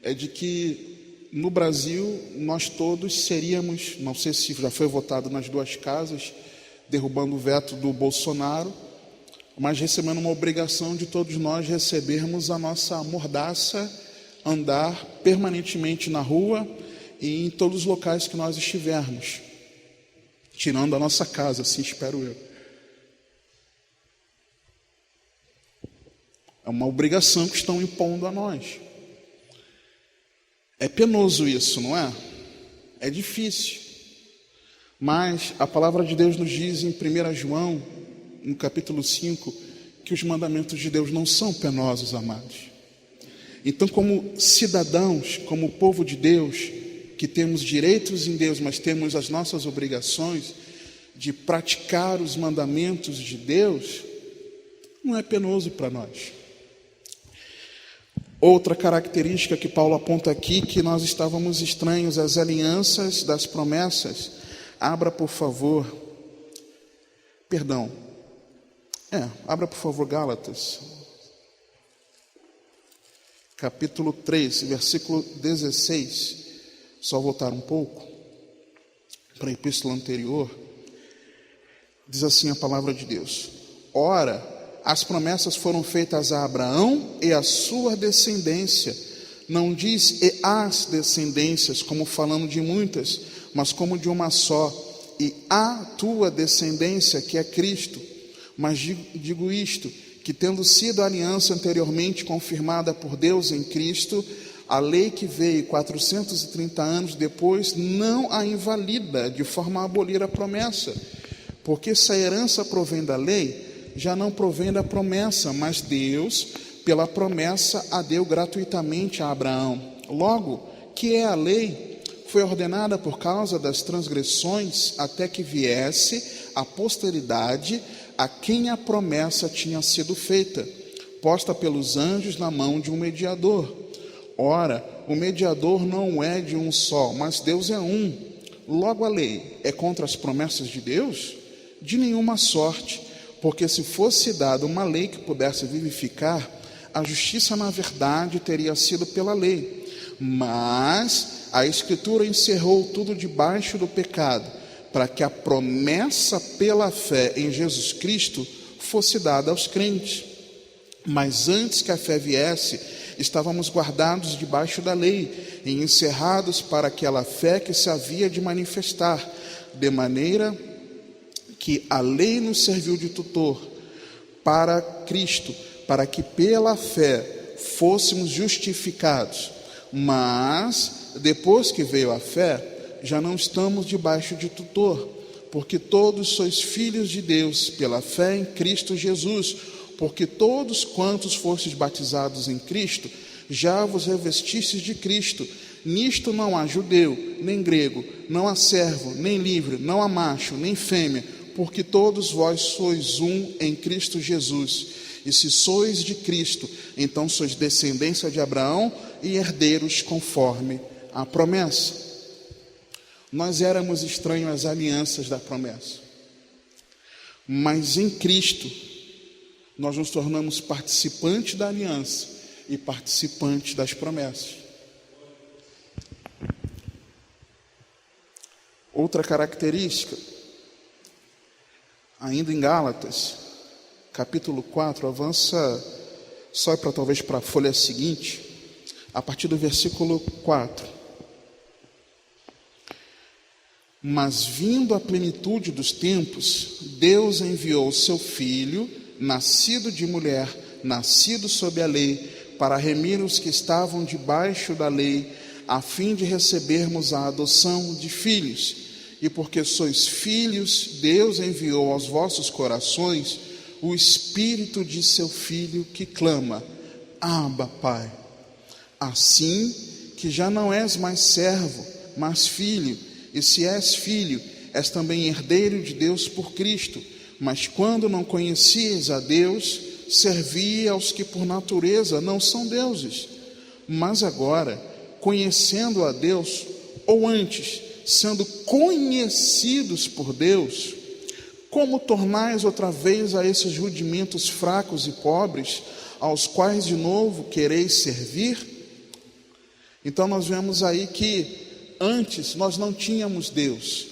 é de que no Brasil nós todos seríamos, não sei se já foi votado nas duas casas, derrubando o veto do Bolsonaro, mas recebendo uma obrigação de todos nós recebermos a nossa mordaça, andar permanentemente na rua e em todos os locais que nós estivermos, tirando a nossa casa, assim espero eu. É uma obrigação que estão impondo a nós. É penoso isso, não é? É difícil. Mas a palavra de Deus nos diz em 1 João, no capítulo 5, que os mandamentos de Deus não são penosos, amados. Então, como cidadãos, como povo de Deus, que temos direitos em Deus, mas temos as nossas obrigações de praticar os mandamentos de Deus, não é penoso para nós. Outra característica que Paulo aponta aqui, que nós estávamos estranhos às alianças das promessas. Abra, por favor, abra, por favor, Gálatas, capítulo 3, versículo 16, só voltar um pouco para a epístola anterior, diz assim a palavra de Deus: ora, as promessas foram feitas a Abraão e a sua descendência, não diz e as descendências, como falando de muitas, mas como de uma só, e a tua descendência, que é Cristo. Mas digo isto, que tendo sido a aliança anteriormente confirmada por Deus em Cristo, a lei que veio 430 anos depois não a invalida de forma a abolir a promessa, porque se a herança provém da lei, já não provém da promessa, mas Deus, pela promessa, a deu gratuitamente a Abraão. Logo, que é a lei, foi ordenada por causa das transgressões, até que viesse a posteridade a quem a promessa tinha sido feita, posta pelos anjos na mão de um mediador. Ora, o mediador não é de um só, mas Deus é um. Logo, a lei é contra as promessas de Deus? De nenhuma sorte, porque se fosse dada uma lei que pudesse vivificar, a justiça na verdade teria sido pela lei. Mas a Escritura encerrou tudo debaixo do pecado, para que a promessa pela fé em Jesus Cristo fosse dada aos crentes. Mas antes que a fé viesse, estávamos guardados debaixo da lei e encerrados para aquela fé que se havia de manifestar, de maneira que a lei nos serviu de tutor, para Cristo, para que pela fé fôssemos justificados. Mas, depois que veio a fé, já não estamos debaixo de tutor, porque todos sois filhos de Deus, pela fé em Cristo Jesus, porque todos quantos fostes batizados em Cristo, já vos revestistes de Cristo. Nisto não há judeu, nem grego, não há servo, nem livre, não há macho, nem fêmea, porque todos vós sois um em Cristo Jesus. E se sois de Cristo, então sois descendência de Abraão e herdeiros conforme a promessa. Nós éramos estranhos às alianças da promessa, mas em Cristo nós nos tornamos participantes da aliança e participantes das promessas. Outra característica, ainda em Gálatas, capítulo 4, avança só para talvez para a folha seguinte, a partir do versículo 4. Mas vindo a plenitude dos tempos, Deus enviou o seu Filho, nascido de mulher, nascido sob a lei, para remir os que estavam debaixo da lei, a fim de recebermos a adoção de filhos. E porque sois filhos, Deus enviou aos vossos corações o Espírito de seu Filho que clama: Abba, Pai. Assim que já não és mais servo, mas filho, e se és filho, és também herdeiro de Deus por Cristo. Mas quando não conhecias a Deus, servia aos que por natureza não são deuses. Mas agora, conhecendo a Deus, ou antes, sendo conhecidos por Deus, como tornais outra vez a esses rudimentos fracos e pobres, aos quais de novo quereis servir? Então nós vemos aí que antes nós não tínhamos Deus,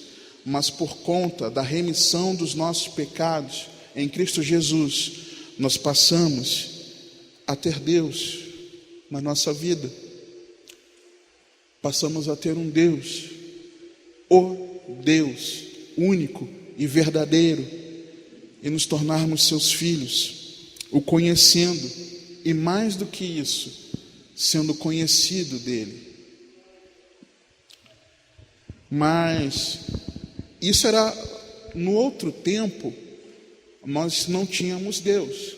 mas por conta da remissão dos nossos pecados em Cristo Jesus, nós passamos a ter Deus na nossa vida. Passamos a ter um Deus, o Deus único e verdadeiro, e nos tornarmos seus filhos, o conhecendo, e mais do que isso, sendo conhecido dele. Mas isso era no outro tempo, nós não tínhamos Deus.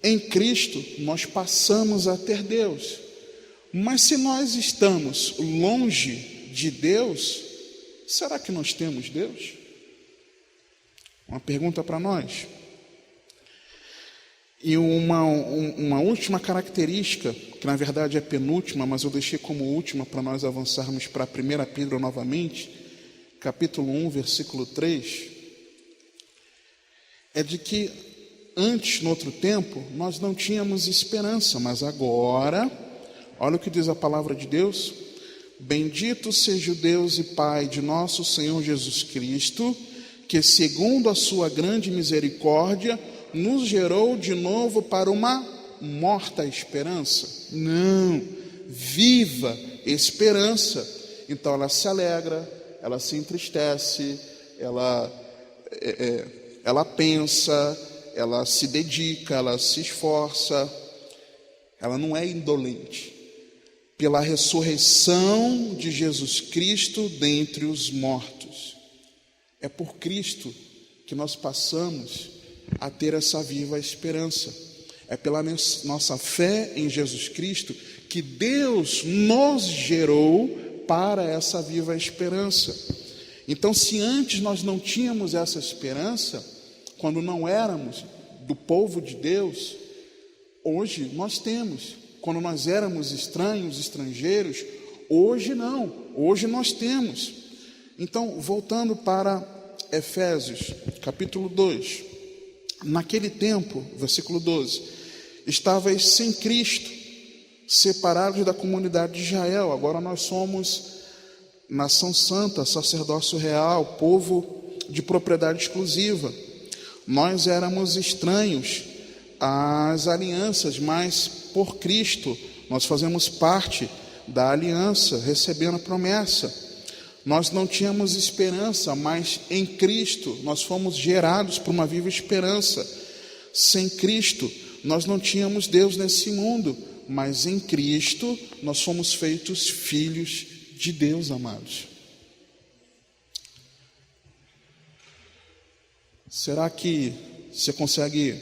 Em Cristo nós passamos a ter Deus. Mas se nós estamos longe de Deus, será que nós temos Deus? Uma pergunta para nós. E uma última característica, que na verdade é penúltima, mas eu deixei como última para nós avançarmos para 1 Pedro novamente, capítulo 1, versículo 3, é de que antes, no outro tempo, nós não tínhamos esperança, mas agora, olha o que diz a palavra de Deus: bendito seja o Deus e Pai de nosso Senhor Jesus Cristo, que segundo a sua grande misericórdia, nos gerou de novo para uma morta esperança. Não, viva esperança. Então ela se alegra, ela se entristece, ela pensa, ela se dedica, ela se esforça, ela não é indolente. Pela ressurreição de Jesus Cristo dentre os mortos. É por Cristo que nós passamos a ter essa viva esperança. É pela nossa fé em Jesus Cristo que Deus nos gerou para essa viva esperança. Então, se antes nós não tínhamos essa esperança, quando não éramos do povo de Deus, hoje nós temos. Quando nós éramos estranhos, estrangeiros, hoje não, hoje nós temos. Então, voltando para Efésios, capítulo 2. Naquele tempo, versículo 12, estavais sem Cristo, separados da comunidade de Israel. Agora nós somos nação santa, sacerdócio real, povo de propriedade exclusiva. Nós éramos estranhos às alianças, mas por Cristo nós fazemos parte da aliança, recebendo a promessa. Nós não tínhamos esperança, mas em Cristo nós fomos gerados por uma viva esperança. Sem Cristo, nós não tínhamos Deus nesse mundo, mas em Cristo nós fomos feitos filhos de Deus, amados. Será que você consegue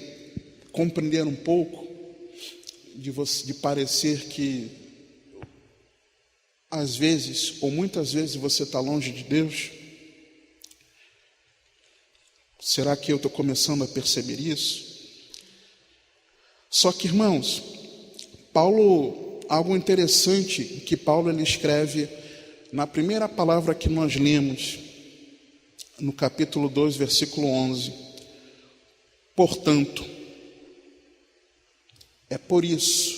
compreender um pouco de parecer que às vezes, ou muitas vezes, você está longe de Deus? Será que eu estou começando a perceber isso? Só que, irmãos, algo interessante que Paulo ele escreve na primeira palavra que nós lemos, no capítulo 2, versículo 11. Portanto, é por isso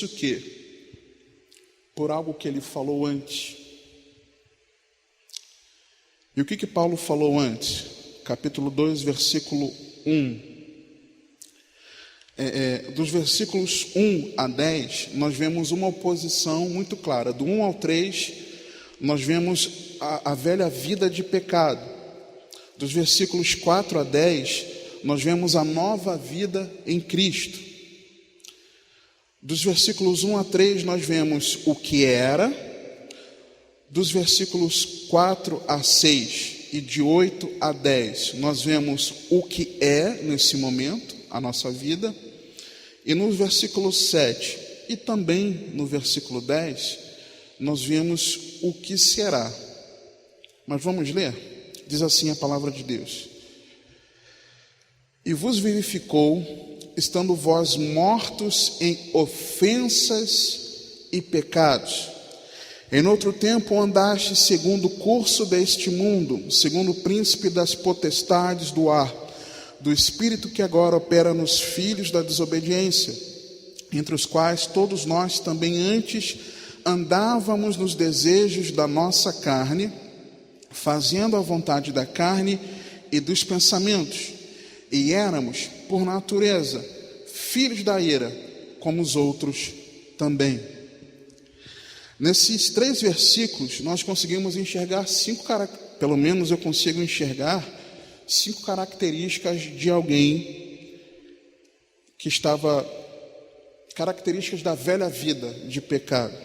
que, por algo que ele falou antes. E o que Paulo falou antes? Capítulo 2, versículo 1. Dos versículos 1 a 10, nós vemos uma oposição muito clara. Do 1 ao 3, nós vemos a velha vida de pecado. Dos versículos 4 a 10, nós vemos a nova vida em Cristo. Dos versículos 1 a 3, nós vemos o que era. Dos versículos 4 a 6 e de 8 a 10, nós vemos o que é nesse momento, a nossa vida. E no versículo 7 e também no versículo 10, nós vemos o que será. Mas vamos ler? Diz assim a palavra de Deus: E vos vivificou, estando vós mortos em ofensas e pecados. Em outro tempo andaste segundo o curso deste mundo, segundo o príncipe das potestades do ar, do espírito que agora opera nos filhos da desobediência, entre os quais todos nós também antes andávamos nos desejos da nossa carne, fazendo a vontade da carne e dos pensamentos, e éramos, por natureza, filhos da ira, como os outros também. Nesses 3 versículos, nós conseguimos enxergar pelo menos eu consigo enxergar 5 características de alguém que características da velha vida de pecado.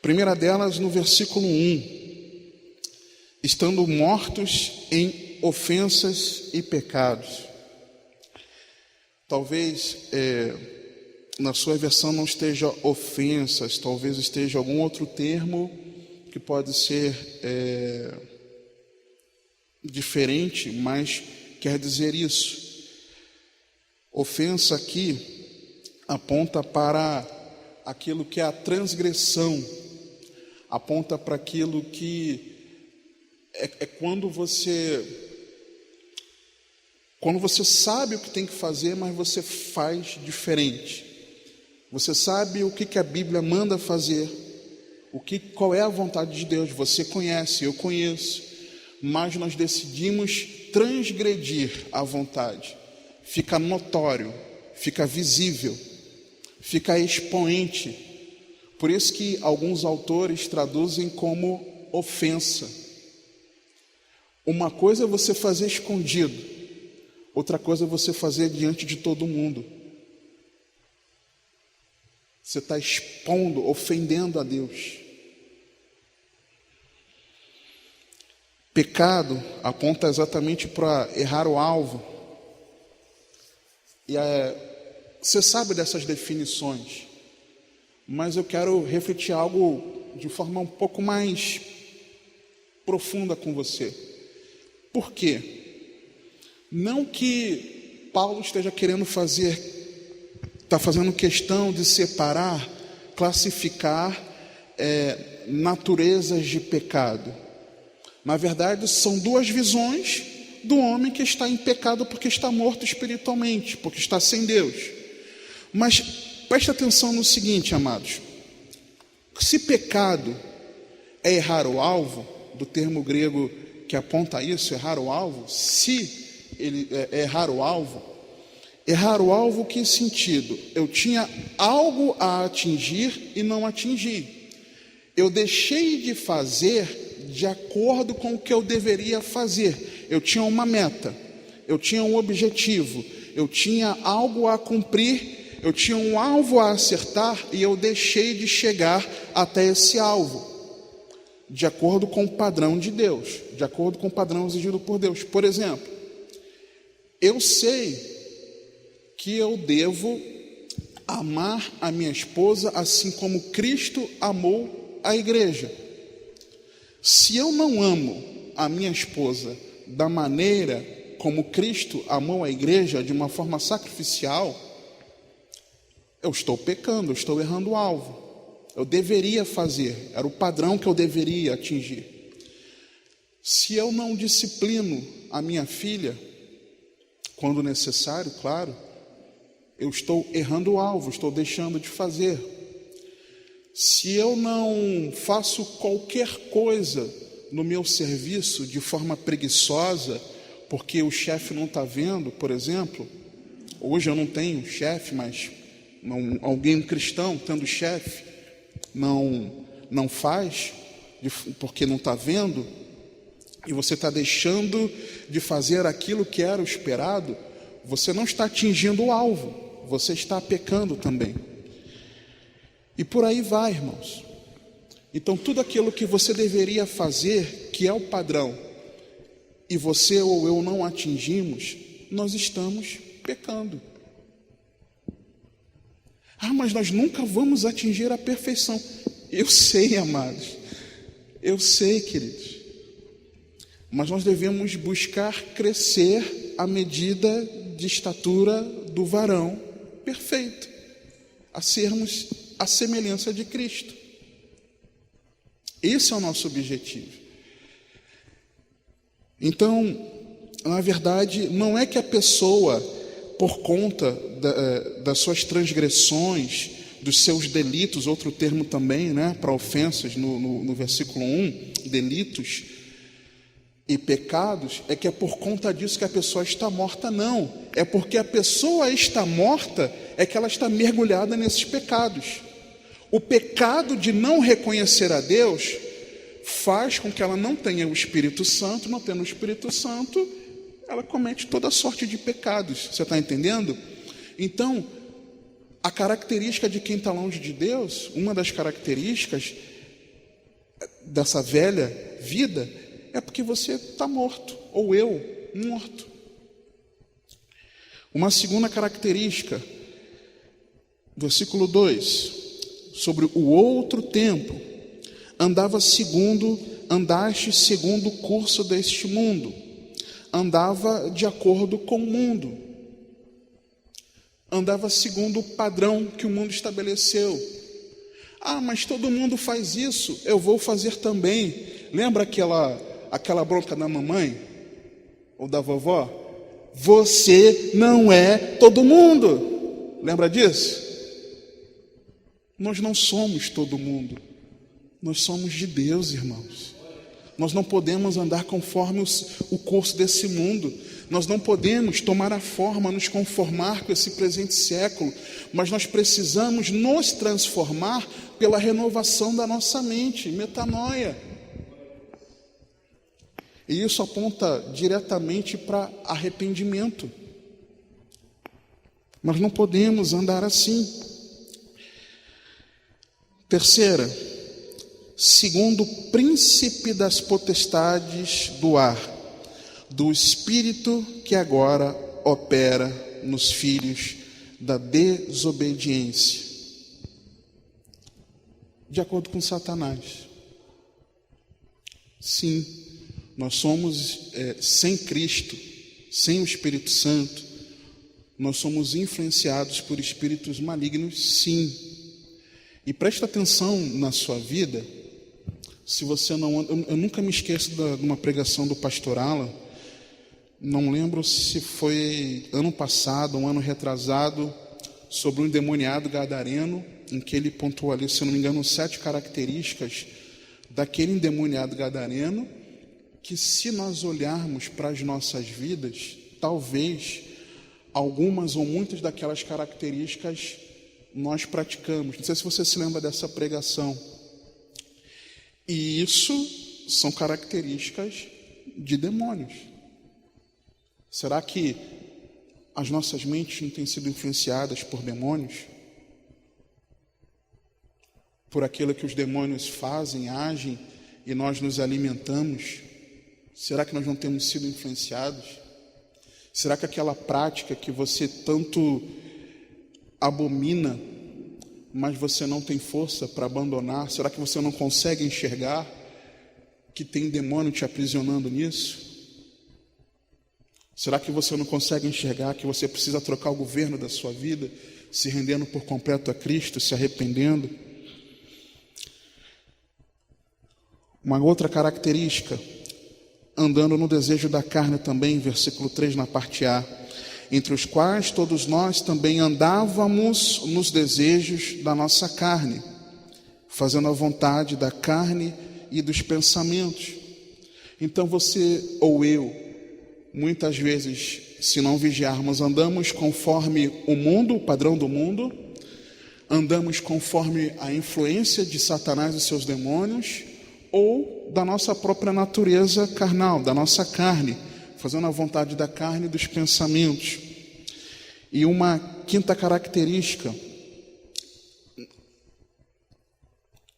Primeira delas, no versículo 1, estando mortos em ofensas e pecados. Talvez na sua versão não esteja ofensas, talvez esteja algum outro termo que pode ser diferente, mas quer dizer isso. Ofensa aqui aponta para aquilo que é a transgressão, aponta para aquilo que é quando você sabe o que tem que fazer, mas você faz diferente. Você sabe o que a Bíblia manda fazer, qual é a vontade de Deus, você conhece, eu conheço, mas nós decidimos transgredir a vontade. Fica notório, fica visível, fica expoente. Por isso que alguns autores traduzem como ofensa. Uma coisa é você fazer escondido, outra coisa é você fazer diante de todo mundo. Você está expondo, ofendendo a Deus. Pecado aponta exatamente para errar o alvo. E você sabe dessas definições, mas eu quero refletir algo de forma um pouco mais profunda com você. Por quê? Não que Paulo esteja querendo está fazendo questão de separar, classificar naturezas de pecado. Na verdade, são 2 visões do homem que está em pecado porque está morto espiritualmente, porque está sem Deus. Mas preste atenção no seguinte, amados: se pecado é errar o alvo, do termo grego que aponta isso, errar o alvo, se ele é errar o alvo, que sentido? Eu tinha algo a atingir e não atingi. Eu deixei de fazer de acordo com o que eu deveria fazer. eu tinha uma meta, eu tinha um objetivo, eu tinha algo a cumprir, eu tinha um alvo a acertar e eu deixei de chegar até esse alvo, de acordo com o padrão de Deus, de acordo com o padrão exigido por Deus. Por exemplo, eu sei que eu devo amar a minha esposa assim como Cristo amou a igreja. Se eu não amo a minha esposa da maneira como Cristo amou a igreja, de uma forma sacrificial, eu estou pecando, eu estou errando o alvo. Eu deveria fazer, era o padrão que eu deveria atingir. Se eu não disciplino a minha filha, quando necessário, claro, eu estou errando o alvo, estou deixando de fazer. Se eu não faço qualquer coisa no meu serviço de forma preguiçosa, porque o chefe não está vendo, por exemplo, hoje eu não tenho chefe, mas alguém cristão tendo chefe, não faz, porque não está vendo, e você está deixando de fazer aquilo que era o esperado, você não está atingindo o alvo, você está pecando também. E por aí vai, irmãos. Então tudo aquilo que você deveria fazer, que é o padrão, e você ou eu não atingimos, nós estamos pecando. Mas nós nunca vamos atingir a perfeição. Eu sei, amados. Eu sei, queridos. Mas nós devemos buscar crescer à medida de estatura do varão perfeito, a sermos a semelhança de Cristo. Esse é o nosso objetivo. Então, na verdade, não é que a pessoa, por conta das suas transgressões, dos seus delitos, outro termo também, né, para ofensas, no versículo 1, delitos e pecados, é que é por conta disso que a pessoa está morta. Não, é porque a pessoa está morta, é que ela está mergulhada nesses pecados. O pecado de não reconhecer a Deus faz com que ela não tenha o Espírito Santo. Não tendo o Espírito Santo, ela comete toda sorte de pecados. Você está entendendo? Então, a característica de quem está longe de Deus, uma das características dessa velha vida, é porque você está morto, ou eu, morto. Uma segunda característica, versículo 2, sobre o outro tempo, andaste segundo o curso deste mundo, andava de acordo com o mundo, andava segundo o padrão que o mundo estabeleceu. Mas todo mundo faz isso, eu vou fazer também. Lembra aquela bronca da mamãe ou da vovó? Você não é todo mundo. Lembra disso? Nós não somos todo mundo. Nós somos de Deus, irmãos. Nós não podemos andar conforme o curso desse mundo. Nós não podemos tomar a forma, nos conformar com esse presente século, mas nós precisamos nos transformar pela renovação da nossa mente, metanoia. E isso aponta diretamente para arrependimento. Nós não podemos andar assim. Terceira, segundo o príncipe das potestades do ar, do espírito que agora opera nos filhos da desobediência, de acordo com Satanás. Sim, nós somos sem Cristo, sem o Espírito Santo, nós somos influenciados por espíritos malignos, sim. E presta atenção na sua vida. Se você não anda, eu nunca me esqueço de uma pregação do pastor Alan, não lembro se foi ano passado, um ano retrasado, sobre um endemoniado gadareno, em que ele pontuou ali, se eu não me engano, 7 características daquele endemoniado gadareno, que se nós olharmos para as nossas vidas, talvez algumas ou muitas daquelas características nós praticamos. Não sei se você se lembra dessa pregação. E isso são características de demônios. Será que as nossas mentes não têm sido influenciadas por demônios? Por aquilo que os demônios fazem, agem, e nós nos alimentamos? Será que nós não temos sido influenciados? Será que aquela prática que você tanto abomina, mas você não tem força para abandonar, será que você não consegue enxergar que tem demônio te aprisionando nisso? Será que você não consegue enxergar que você precisa trocar o governo da sua vida, se rendendo por completo a Cristo, se arrependendo? Uma outra característica, andando no desejo da carne também, versículo 3 na parte A, entre os quais todos nós também andávamos nos desejos da nossa carne, fazendo a vontade da carne e dos pensamentos. Então você ou eu, muitas vezes, se não vigiarmos, andamos conforme o mundo, o padrão do mundo, andamos conforme a influência de Satanás e seus demônios, ou da nossa própria natureza carnal, da nossa carne, fazendo a vontade da carne e dos pensamentos. E uma quinta característica,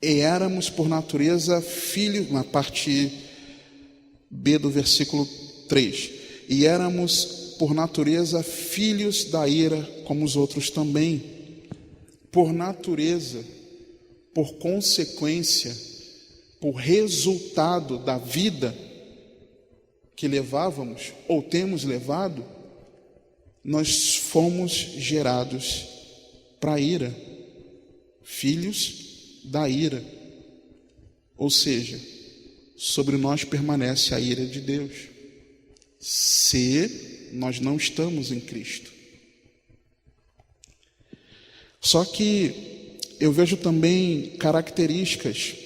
éramos por natureza filhos, na parte B do versículo 3, e éramos por natureza filhos da ira, como os outros também. Por natureza, por consequência, por resultado da vida que levávamos ou temos levado, nós fomos gerados para a ira, filhos da ira. Ou seja, sobre nós permanece a ira de Deus, se nós não estamos em Cristo. Só que eu vejo também características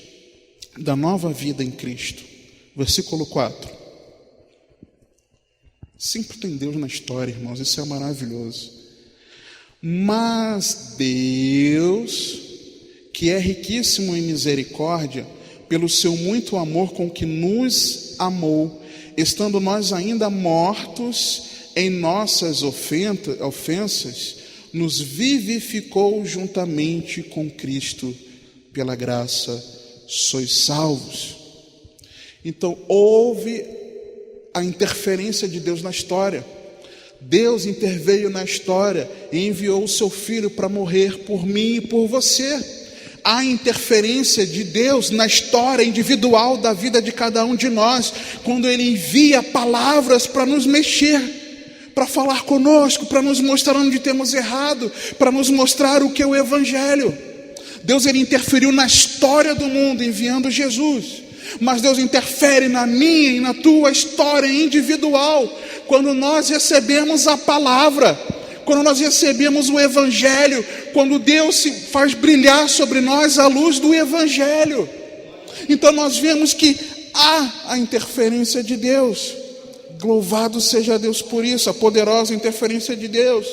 da nova vida em Cristo. Versículo 4. Sempre tem Deus na história, irmãos, isso é maravilhoso. Mas Deus, que é riquíssimo em misericórdia, pelo seu muito amor com que nos amou, estando nós ainda mortos em nossas ofensas, nos vivificou juntamente com Cristo, pela graça sois salvos. Então houve a interferência de Deus na história. Deus interveio na história e enviou o seu Filho para morrer por mim e por você. Há interferência de Deus na história individual da vida de cada um de nós, quando Ele envia palavras para nos mexer, para falar conosco, para nos mostrar onde temos errado, para nos mostrar o que é o Evangelho. Deus, Ele interferiu na história do mundo enviando Jesus, mas Deus interfere na minha e na tua história individual, quando nós recebemos a palavra, quando nós recebemos o Evangelho, quando Deus se faz brilhar sobre nós a luz do Evangelho. Então nós vemos que há a interferência de Deus. Louvado seja Deus por isso, a poderosa interferência de Deus.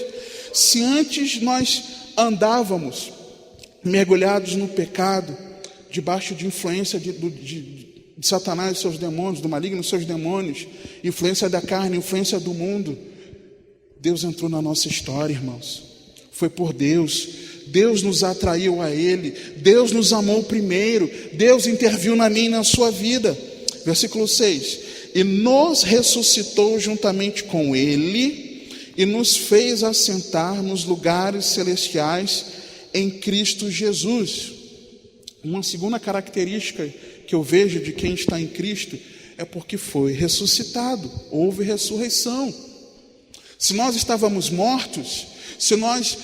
Se antes nós andávamos mergulhados no pecado, debaixo de influência de Satanás e seus demônios, do maligno e seus demônios, influência da carne, influência do mundo, Deus entrou na nossa história, irmãos. Foi por Deus. Deus nos atraiu a Ele. Deus nos amou primeiro. Deus interviu na minha e na sua vida. Versículo 6. E nos ressuscitou juntamente com Ele e nos fez assentar nos lugares celestiais em Cristo Jesus. Uma segunda característica que eu vejo de quem está em Cristo é porque foi ressuscitado. Houve ressurreição. Se nós estávamos mortos, se nós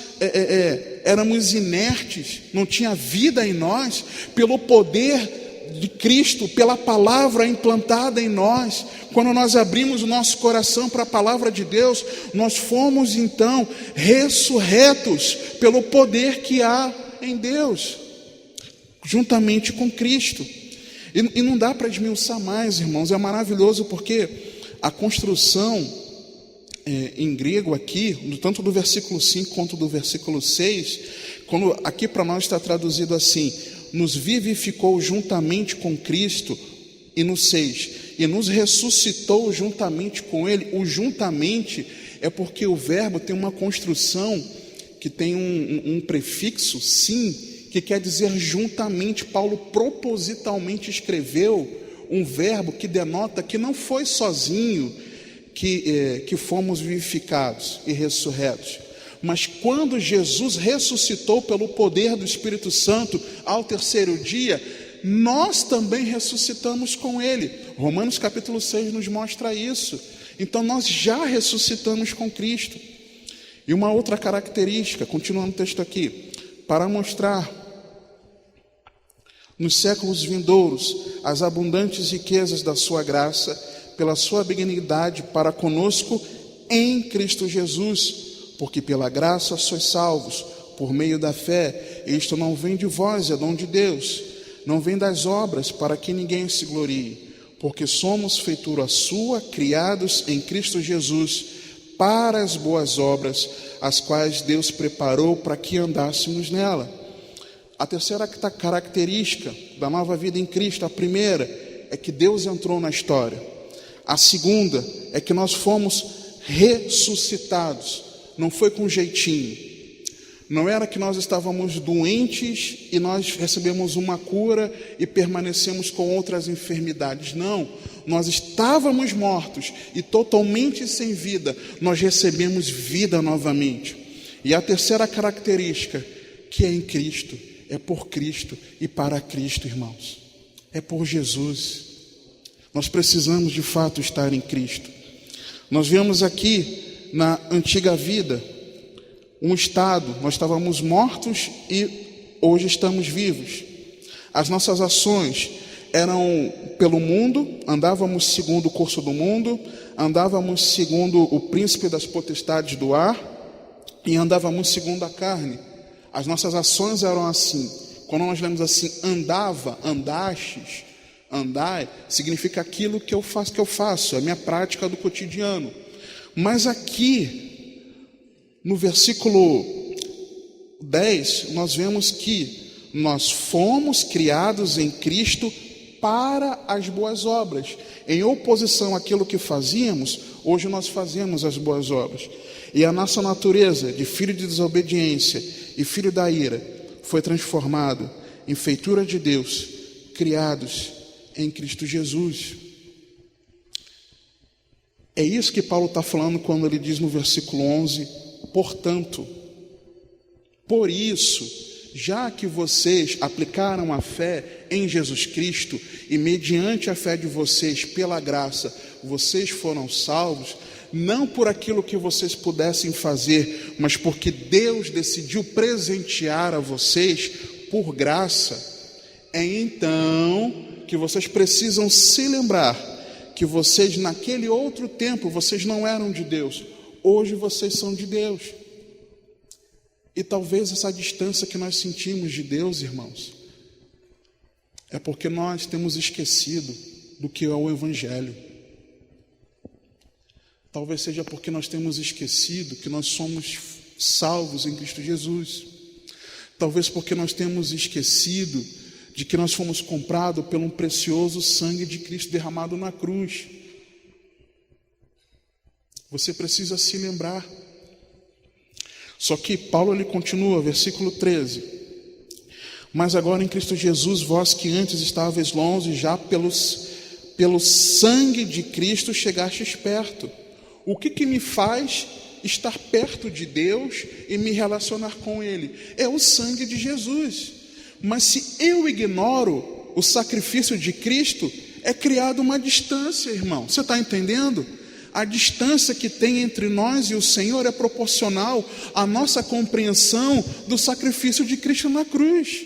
éramos inertes, não tinha vida em nós, pelo poder de Cristo, pela palavra implantada em nós, quando nós abrimos o nosso coração para a palavra de Deus, nós fomos então ressurretos pelo poder que há em Deus, juntamente com Cristo. E não dá para esmiuçar mais, irmãos, é maravilhoso, porque a construção em grego aqui, tanto do versículo 5 quanto do versículo 6, quando aqui para nós está traduzido assim: nos vivificou juntamente com Cristo, e no 6, e nos ressuscitou juntamente com Ele. O juntamente é porque o verbo tem uma construção que tem um prefixo, sim, que quer dizer juntamente. Paulo propositalmente escreveu um verbo que denota que não foi sozinho que fomos vivificados e ressurretos, mas quando Jesus ressuscitou pelo poder do Espírito Santo ao terceiro dia, nós também ressuscitamos com Ele. Romanos capítulo 6 nos mostra isso. Então nós já ressuscitamos com Cristo. E uma outra característica, continuando o texto aqui, para mostrar nos séculos vindouros as abundantes riquezas da sua graça, pela sua benignidade para conosco em Cristo Jesus, porque pela graça sois salvos, por meio da fé. Isto não vem de vós, é dom de Deus, não vem das obras, para que ninguém se glorie, porque somos feitura sua, criados em Cristo Jesus, para as boas obras, as quais Deus preparou para que andássemos nela. A terceira característica da nova vida em Cristo, a primeira, é que Deus entrou na história. A segunda é que nós fomos ressuscitados. Não foi com jeitinho. Não era que nós estávamos doentes e nós recebemos uma cura e permanecemos com outras enfermidades. Não, nós estávamos mortos e totalmente sem vida. Nós recebemos vida novamente. E a terceira característica, que é em Cristo, é por Cristo e para Cristo, irmãos. É por Jesus. Nós precisamos de fato estar em Cristo. Nós vemos aqui na antiga vida um estado, nós estávamos mortos e hoje estamos vivos. As nossas ações eram pelo mundo, andávamos segundo o curso do mundo, andávamos segundo o príncipe das potestades do ar e andávamos segundo a carne. As nossas ações eram assim. Quando nós lemos assim, andastes, andai, significa aquilo que eu faço, é a minha prática do cotidiano. Mas aqui, no versículo 10, nós vemos que nós fomos criados em Cristo para as boas obras. Em oposição àquilo que fazíamos, hoje nós fazemos as boas obras. E a nossa natureza de filho de desobediência e filho da ira foi transformado em feitura de Deus, criados em Cristo Jesus. É isso que Paulo está falando quando ele diz no versículo 11, portanto, por isso, já que vocês aplicaram a fé em Jesus Cristo e mediante a fé de vocês, pela graça, vocês foram salvos, não por aquilo que vocês pudessem fazer, mas porque Deus decidiu presentear a vocês por graça, é então que vocês precisam se lembrar que vocês naquele outro tempo, vocês não eram de Deus, hoje vocês são de Deus. E talvez essa distância que nós sentimos de Deus, irmãos, é porque nós temos esquecido do que é o Evangelho. Talvez seja porque nós temos esquecido que nós somos salvos em Cristo Jesus. Talvez porque nós temos esquecido de que nós fomos comprados pelo precioso sangue de Cristo derramado na cruz. Você precisa se lembrar. Só que Paulo ele continua, versículo 13. Mas agora em Cristo Jesus, vós que antes estáveis longe, já pelo sangue de Cristo chegastes perto. O que me faz estar perto de Deus e me relacionar com Ele? É o sangue de Jesus. Mas se eu ignoro o sacrifício de Cristo, é criada uma distância, irmão. Você está entendendo? A distância que tem entre nós e o Senhor é proporcional à nossa compreensão do sacrifício de Cristo na cruz.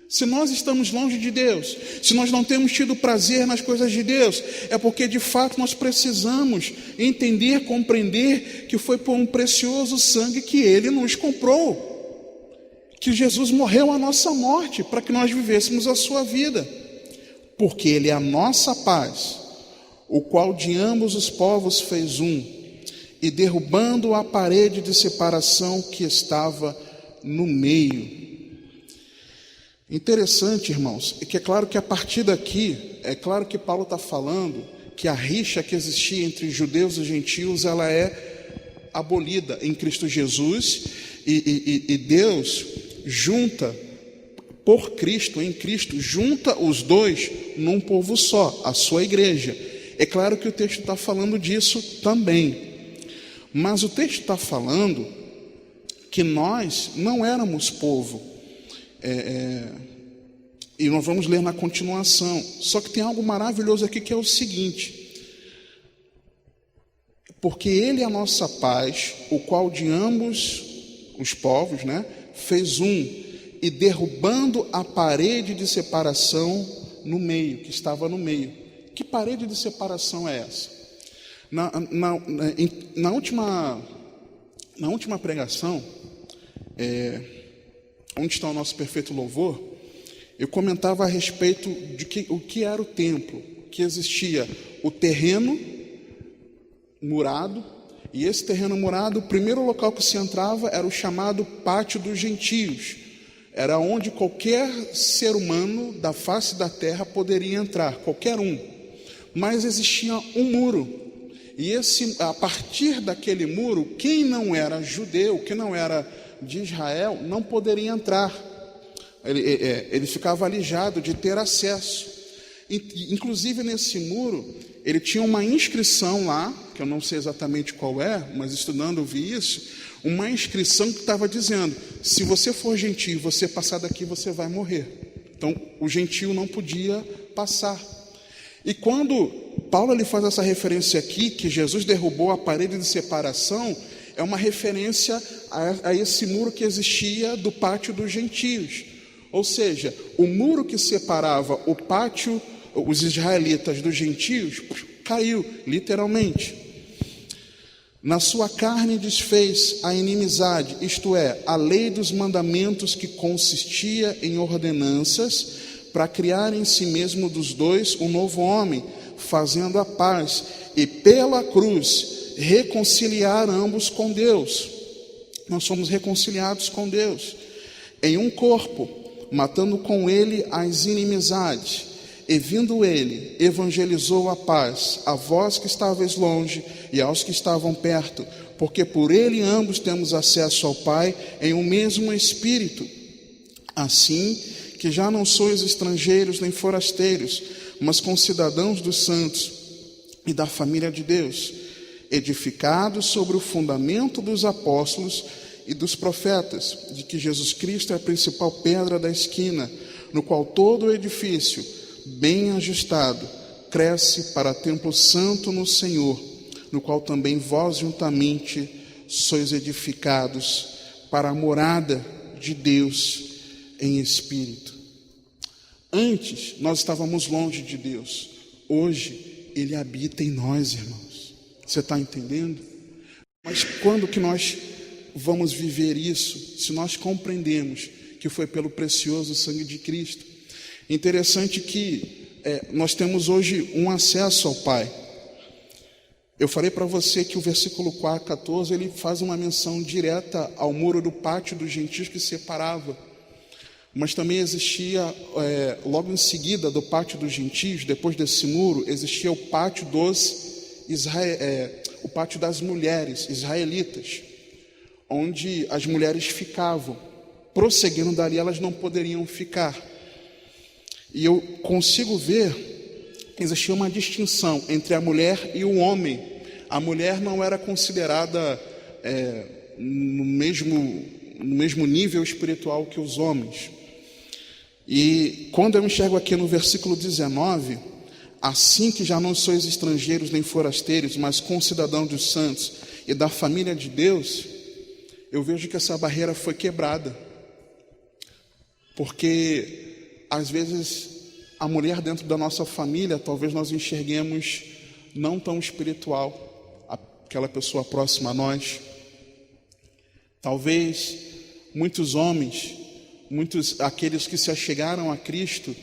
Se nós estamos longe de Deus, se nós não temos tido prazer nas coisas de Deus, é porque de fato nós precisamos entender, compreender que foi por um precioso sangue que Ele nos comprou. Que Jesus morreu a nossa morte para que nós vivêssemos a sua vida. Porque Ele é a nossa paz, o qual de ambos os povos fez um, e derrubando a parede de separação que estava no meio. Interessante, irmãos, é que é claro que a partir daqui, é claro que Paulo está falando que a rixa que existia entre judeus e gentios, ela é abolida em Cristo Jesus, e Deus junta, por Cristo, em Cristo, junta os dois num povo só, a sua igreja. É claro que o texto está falando disso também, mas o texto está falando que nós não éramos povo, e nós vamos ler na continuação. Só que tem algo maravilhoso aqui, que é o seguinte: porque ele é a nossa paz, o qual de ambos os povos, fez um, e derrubando a parede de separação no meio, que estava no meio. Que parede de separação é essa? Na última pregação, onde está o nosso perfeito louvor, eu comentava a respeito de o que era o templo, que existia o terreno murado, e esse terreno murado, o primeiro local que se entrava era o chamado Pátio dos Gentios. Era onde qualquer ser humano da face da terra poderia entrar, qualquer um. Mas existia um muro, e a partir daquele muro, quem não era judeu, quem não era de Israel, não poderia entrar. Ele ficava alijado de ter acesso. Inclusive nesse muro, ele tinha uma inscrição lá, que eu não sei exatamente qual é, mas estudando eu vi isso, uma inscrição que estava dizendo: se você for gentio e você passar daqui, você vai morrer. Então o gentio não podia passar. E quando Paulo ele faz essa referência aqui, que Jesus derrubou a parede de separação, é uma referência a esse muro que existia do pátio dos gentios. Ou seja, o muro que separava o pátio, os israelitas dos gentios, caiu, literalmente. Na sua carne desfez a inimizade, isto é, a lei dos mandamentos, que consistia em ordenanças, para criar em si mesmo dos dois um novo homem, fazendo a paz, e pela cruz reconciliar ambos com Deus. Nós somos reconciliados com Deus em um corpo, matando com ele as inimizades. E vindo ele, evangelizou a paz a vós que estáveis longe e aos que estavam perto, porque por ele ambos temos acesso ao Pai em um mesmo Espírito. Assim que já não sois estrangeiros nem forasteiros, mas concidadãos dos santos e da família de Deus, edificados sobre o fundamento dos apóstolos e dos profetas, de que Jesus Cristo é a principal pedra da esquina, no qual todo o edifício, bem ajustado, cresce para templo santo no Senhor, no qual também vós juntamente sois edificados para a morada de Deus em espírito. Antes nós estávamos longe de Deus, hoje Ele habita em nós, irmãos. Você está entendendo? Mas quando que nós vamos viver isso? Se nós compreendemos que foi pelo precioso sangue de Cristo. Interessante que nós temos hoje um acesso ao Pai. Eu falei para você que o versículo 14, ele faz uma menção direta ao muro do pátio dos gentios que separava. Mas também existia, logo em seguida do pátio dos gentios, depois desse muro, existia o pátio o pátio das mulheres israelitas, onde as mulheres ficavam. Prosseguindo dali, elas não poderiam ficar. E eu consigo ver que existia uma distinção entre a mulher e o homem. A mulher não era considerada no mesmo nível espiritual que os homens. E quando eu enxergo aqui no versículo 19, assim que já não sois estrangeiros nem forasteiros, mas concidadãos dos santos e da família de Deus, eu vejo que essa barreira foi quebrada. Porque às vezes a mulher dentro da nossa família, talvez nós enxerguemos não tão espiritual, aquela pessoa próxima a nós. Talvez muitos homens, aqueles que se achegaram a Cristo,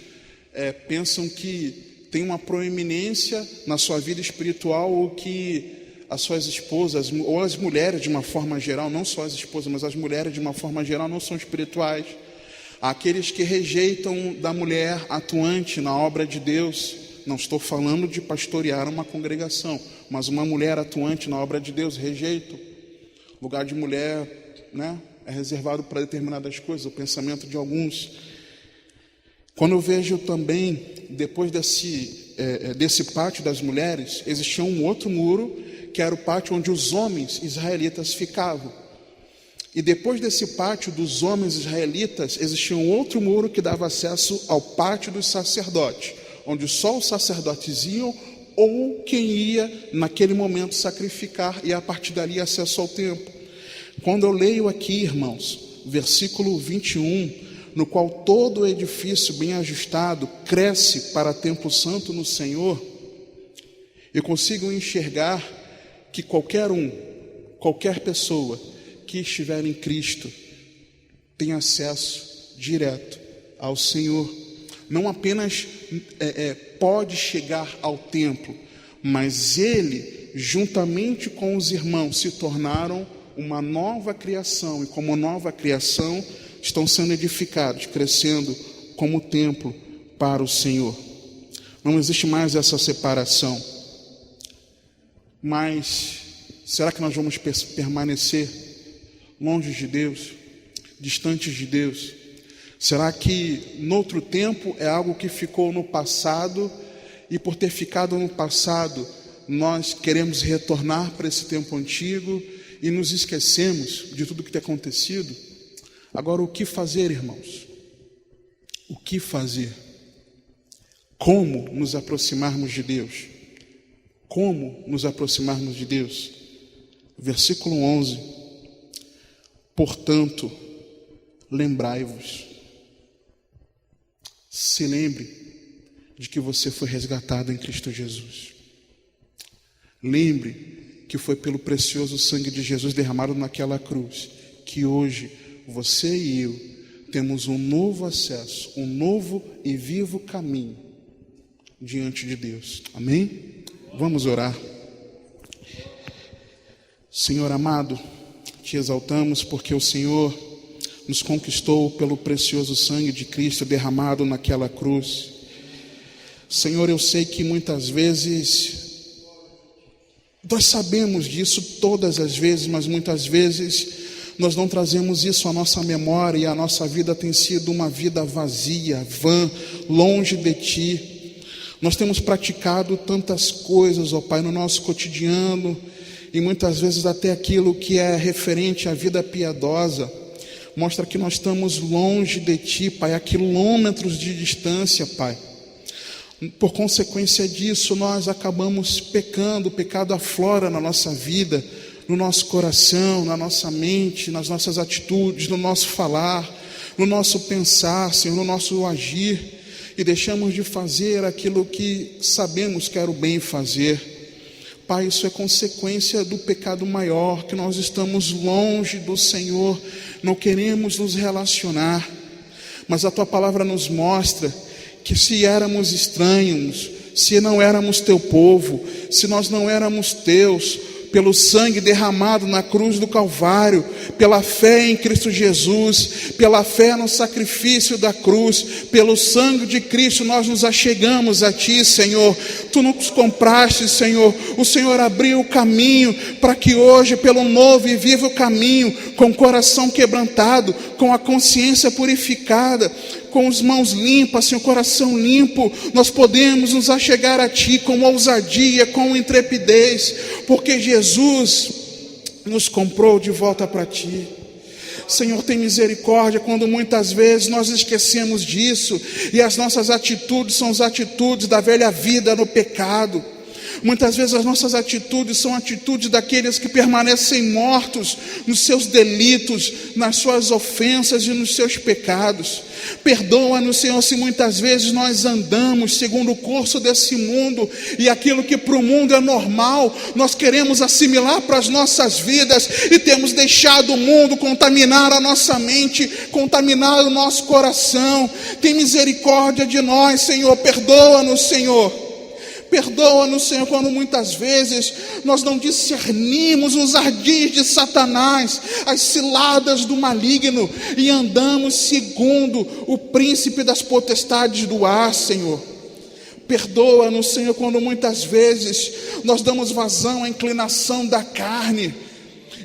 pensam que tem uma proeminência na sua vida espiritual, ou que as suas esposas, ou as mulheres de uma forma geral, não só as esposas, mas as mulheres de uma forma geral não são espirituais. Aqueles que rejeitam da mulher atuante na obra de Deus. Não estou falando de pastorear uma congregação, mas uma mulher atuante na obra de Deus, rejeito. O lugar de mulher, é reservado para determinadas coisas, o pensamento de alguns. Quando eu vejo também, depois desse pátio das mulheres, existia um outro muro, que era o pátio onde os homens israelitas ficavam. E depois desse pátio dos homens israelitas, existia um outro muro que dava acesso ao pátio dos sacerdotes, onde só os sacerdotes iam, ou quem ia naquele momento sacrificar, e a partir dali acesso ao templo. Quando eu leio aqui, irmãos, versículo 21, no qual todo o edifício bem ajustado cresce para templo santo no Senhor, eu consigo enxergar que qualquer pessoa que estiver em Cristo tem acesso direto ao Senhor. Não apenas pode chegar ao templo, mas ele, juntamente com os irmãos, se tornaram uma nova criação, e como nova criação estão sendo edificados, crescendo como templo para o Senhor. Não existe mais essa separação. Mas será que nós vamos permanecer longe de Deus, distantes de Deus? Será que no outro tempo é algo que ficou no passado, e por ter ficado no passado, nós queremos retornar para esse tempo antigo e nos esquecemos de tudo que tem acontecido? Agora, o que fazer, irmãos? O que fazer? Como nos aproximarmos de Deus? Como nos aproximarmos de Deus? Versículo 11. Portanto, lembrai-vos. Se lembre de que você foi resgatado em Cristo Jesus. Lembre que foi pelo precioso sangue de Jesus derramado naquela cruz que hoje você e eu temos um novo acesso, um novo e vivo caminho diante de Deus. Amém? Vamos orar. Senhor amado, te exaltamos porque o Senhor nos conquistou pelo precioso sangue de Cristo derramado naquela cruz. Senhor, eu sei que muitas vezes nós sabemos disso todas as vezes, mas muitas vezes nós não trazemos isso à nossa memória, e a nossa vida tem sido uma vida vazia, vã, longe de Ti. Nós temos praticado tantas coisas, ó Pai, no nosso cotidiano, e muitas vezes até aquilo que é referente à vida piedosa mostra que nós estamos longe de Ti, Pai, a quilômetros de distância, Pai. Por consequência disso, nós acabamos pecando, o pecado aflora na nossa vida, no nosso coração, na nossa mente, nas nossas atitudes, no nosso falar, no nosso pensar, Senhor, no nosso agir, e deixamos de fazer aquilo que sabemos que era o bem fazer. Pai, isso é consequência do pecado maior, que nós estamos longe do Senhor, não queremos nos relacionar, mas a Tua palavra nos mostra que se éramos estranhos, se não éramos Teu povo, se nós não éramos Teus, pelo sangue derramado na cruz do Calvário, pela fé em Cristo Jesus, pela fé no sacrifício da cruz, pelo sangue de Cristo, nós nos achegamos a Ti, Senhor. Tu nos compraste, Senhor. O Senhor abriu o caminho para que hoje, pelo novo e vivo caminho, com o coração quebrantado, com a consciência purificada, com as mãos limpas, Senhor, coração limpo, nós podemos nos achegar a Ti com ousadia, com intrepidez, porque Jesus nos comprou de volta para Ti. Senhor, tem misericórdia quando muitas vezes nós esquecemos disso, e as nossas atitudes são as atitudes da velha vida no pecado. Muitas vezes as nossas atitudes são atitudes daqueles que permanecem mortos nos seus delitos, nas suas ofensas e nos seus pecados. Perdoa-nos, Senhor, se muitas vezes nós andamos segundo o curso desse mundo, e aquilo que para o mundo é normal, nós queremos assimilar para as nossas vidas, e temos deixado o mundo contaminar a nossa mente, contaminar o nosso coração. Tem misericórdia de nós, Senhor, perdoa-nos, Senhor. Perdoa-nos, Senhor, quando muitas vezes nós não discernimos os ardis de Satanás, as ciladas do maligno, e andamos segundo o príncipe das potestades do ar, Senhor. Perdoa-nos, Senhor, quando muitas vezes nós damos vazão à inclinação da carne,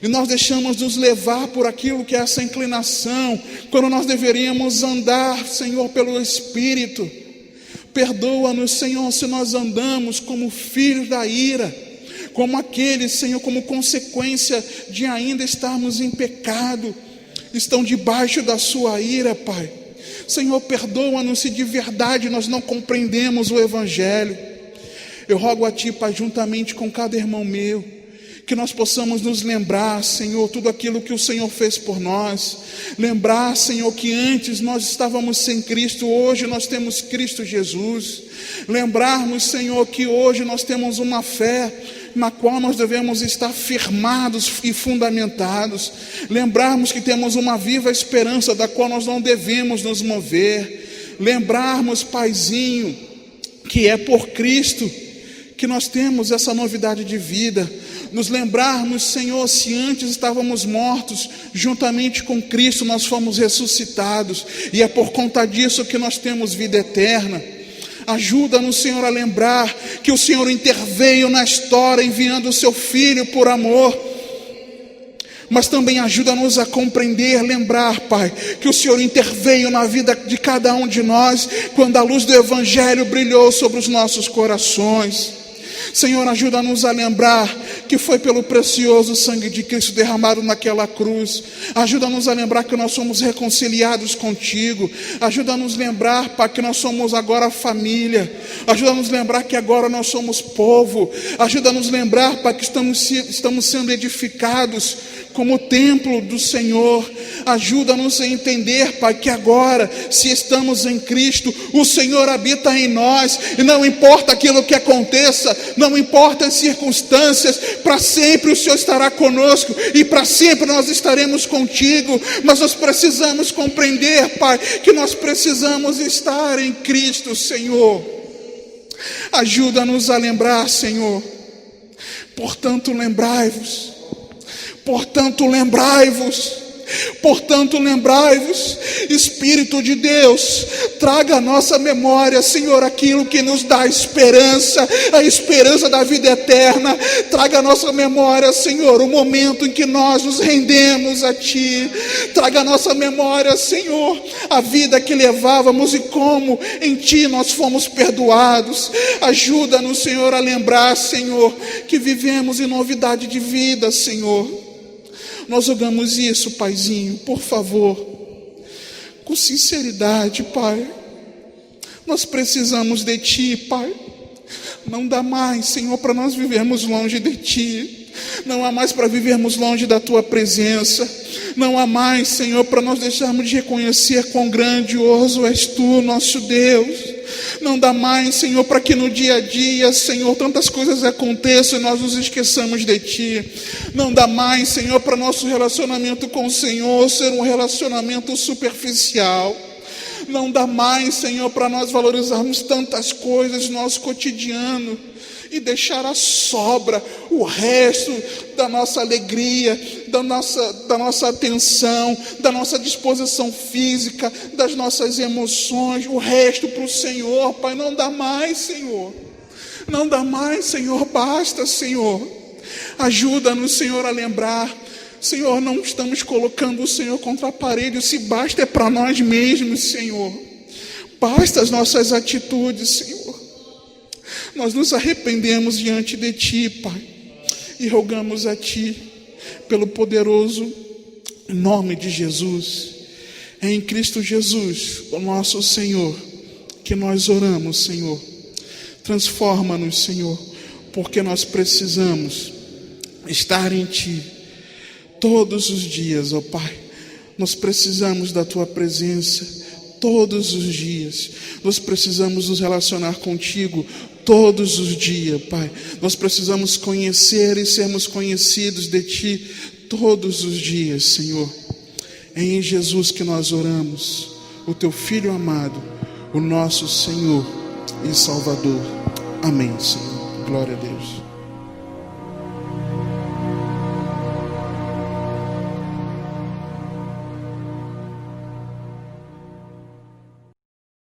e nós deixamos nos levar por aquilo que é essa inclinação, quando nós deveríamos andar, Senhor, pelo Espírito. Perdoa-nos, Senhor, se nós andamos como filhos da ira, como aqueles, Senhor, como consequência de ainda estarmos em pecado, estão debaixo da sua ira, Pai. Senhor, perdoa-nos se de verdade nós não compreendemos o Evangelho. Eu rogo a Ti, Pai, juntamente com cada irmão meu, que nós possamos nos lembrar, Senhor, tudo aquilo que o Senhor fez por nós. Lembrar, Senhor, que antes nós estávamos sem Cristo, hoje nós temos Cristo Jesus. Lembrarmos, Senhor, que hoje nós temos uma fé na qual nós devemos estar firmados e fundamentados. Lembrarmos que temos uma viva esperança da qual nós não devemos nos mover. Lembrarmos, Paizinho, que é por Cristo que nós temos essa novidade de vida. Nos lembrarmos, Senhor, se antes estávamos mortos, juntamente com Cristo nós fomos ressuscitados, e é por conta disso que nós temos vida eterna. Ajuda-nos, Senhor, a lembrar que o Senhor interveio na história, enviando o seu Filho por amor. Mas também ajuda-nos a compreender, lembrar, Pai, que o Senhor interveio na vida de cada um de nós, quando a luz do Evangelho brilhou sobre os nossos corações. Senhor, ajuda-nos a lembrar que foi pelo precioso sangue de Cristo derramado naquela cruz. Ajuda-nos a lembrar que nós somos reconciliados contigo. Ajuda-nos a lembrar, Pai, que nós somos agora família. Ajuda-nos a lembrar que agora nós somos povo. Ajuda-nos a lembrar, Pai, que estamos sendo edificados como templo do Senhor. Ajuda-nos a entender, Pai, que agora, se estamos em Cristo, o Senhor habita em nós, e não importa aquilo que aconteça, não importa as circunstâncias, para sempre o Senhor estará conosco, e para sempre nós estaremos contigo. Mas nós precisamos compreender, Pai, que nós precisamos estar em Cristo, Senhor. Ajuda-nos a lembrar, Senhor. Portanto, lembrai-vos. Portanto, lembrai-vos. Portanto, lembrai-vos, Espírito de Deus, traga à nossa memória, Senhor, aquilo que nos dá esperança, a esperança da vida eterna. Traga à nossa memória, Senhor, o momento em que nós nos rendemos a Ti. Traga à nossa memória, Senhor, a vida que levávamos e como em Ti nós fomos perdoados. Ajuda-nos, Senhor, a lembrar, Senhor, que vivemos em novidade de vida, Senhor. Nós rogamos isso, Paizinho, por favor, com sinceridade, Pai. Nós precisamos de Ti, Pai. Não dá mais, Senhor, para nós vivermos longe de Ti. Não há mais para vivermos longe da Tua presença. Não há mais, Senhor, para nós deixarmos de reconhecer quão grandioso és Tu, nosso Deus. Não dá mais, Senhor, para que no dia a dia, Senhor, tantas coisas aconteçam e nós nos esqueçamos de Ti. Não dá mais, Senhor, para nosso relacionamento com o Senhor ser um relacionamento superficial. Não dá mais, Senhor, para nós valorizarmos tantas coisas no nosso cotidiano e deixar a sobra, o resto da nossa alegria, da nossa atenção, da nossa disposição física, das nossas emoções, o resto para o Senhor, Pai. Não dá mais, Senhor. Não dá mais, Senhor. Basta, Senhor. Ajuda-nos, Senhor, a lembrar. Senhor, não estamos colocando o Senhor contra a parede. Se basta é para nós mesmos, Senhor. Basta as nossas atitudes, Senhor. Nós nos arrependemos diante de Ti, Pai, e rogamos a Ti, pelo poderoso nome de Jesus, é em Cristo Jesus, o nosso Senhor, que nós oramos, Senhor. Transforma-nos, Senhor, porque nós precisamos estar em Ti todos os dias, ó Pai. Nós precisamos da Tua presença todos os dias. Nós precisamos nos relacionar contigo todos os dias, Pai. Nós precisamos conhecer e sermos conhecidos de Ti todos os dias, Senhor. É em Jesus que nós oramos, o Teu Filho amado, o nosso Senhor e Salvador. Amém, Senhor. Glória a Deus.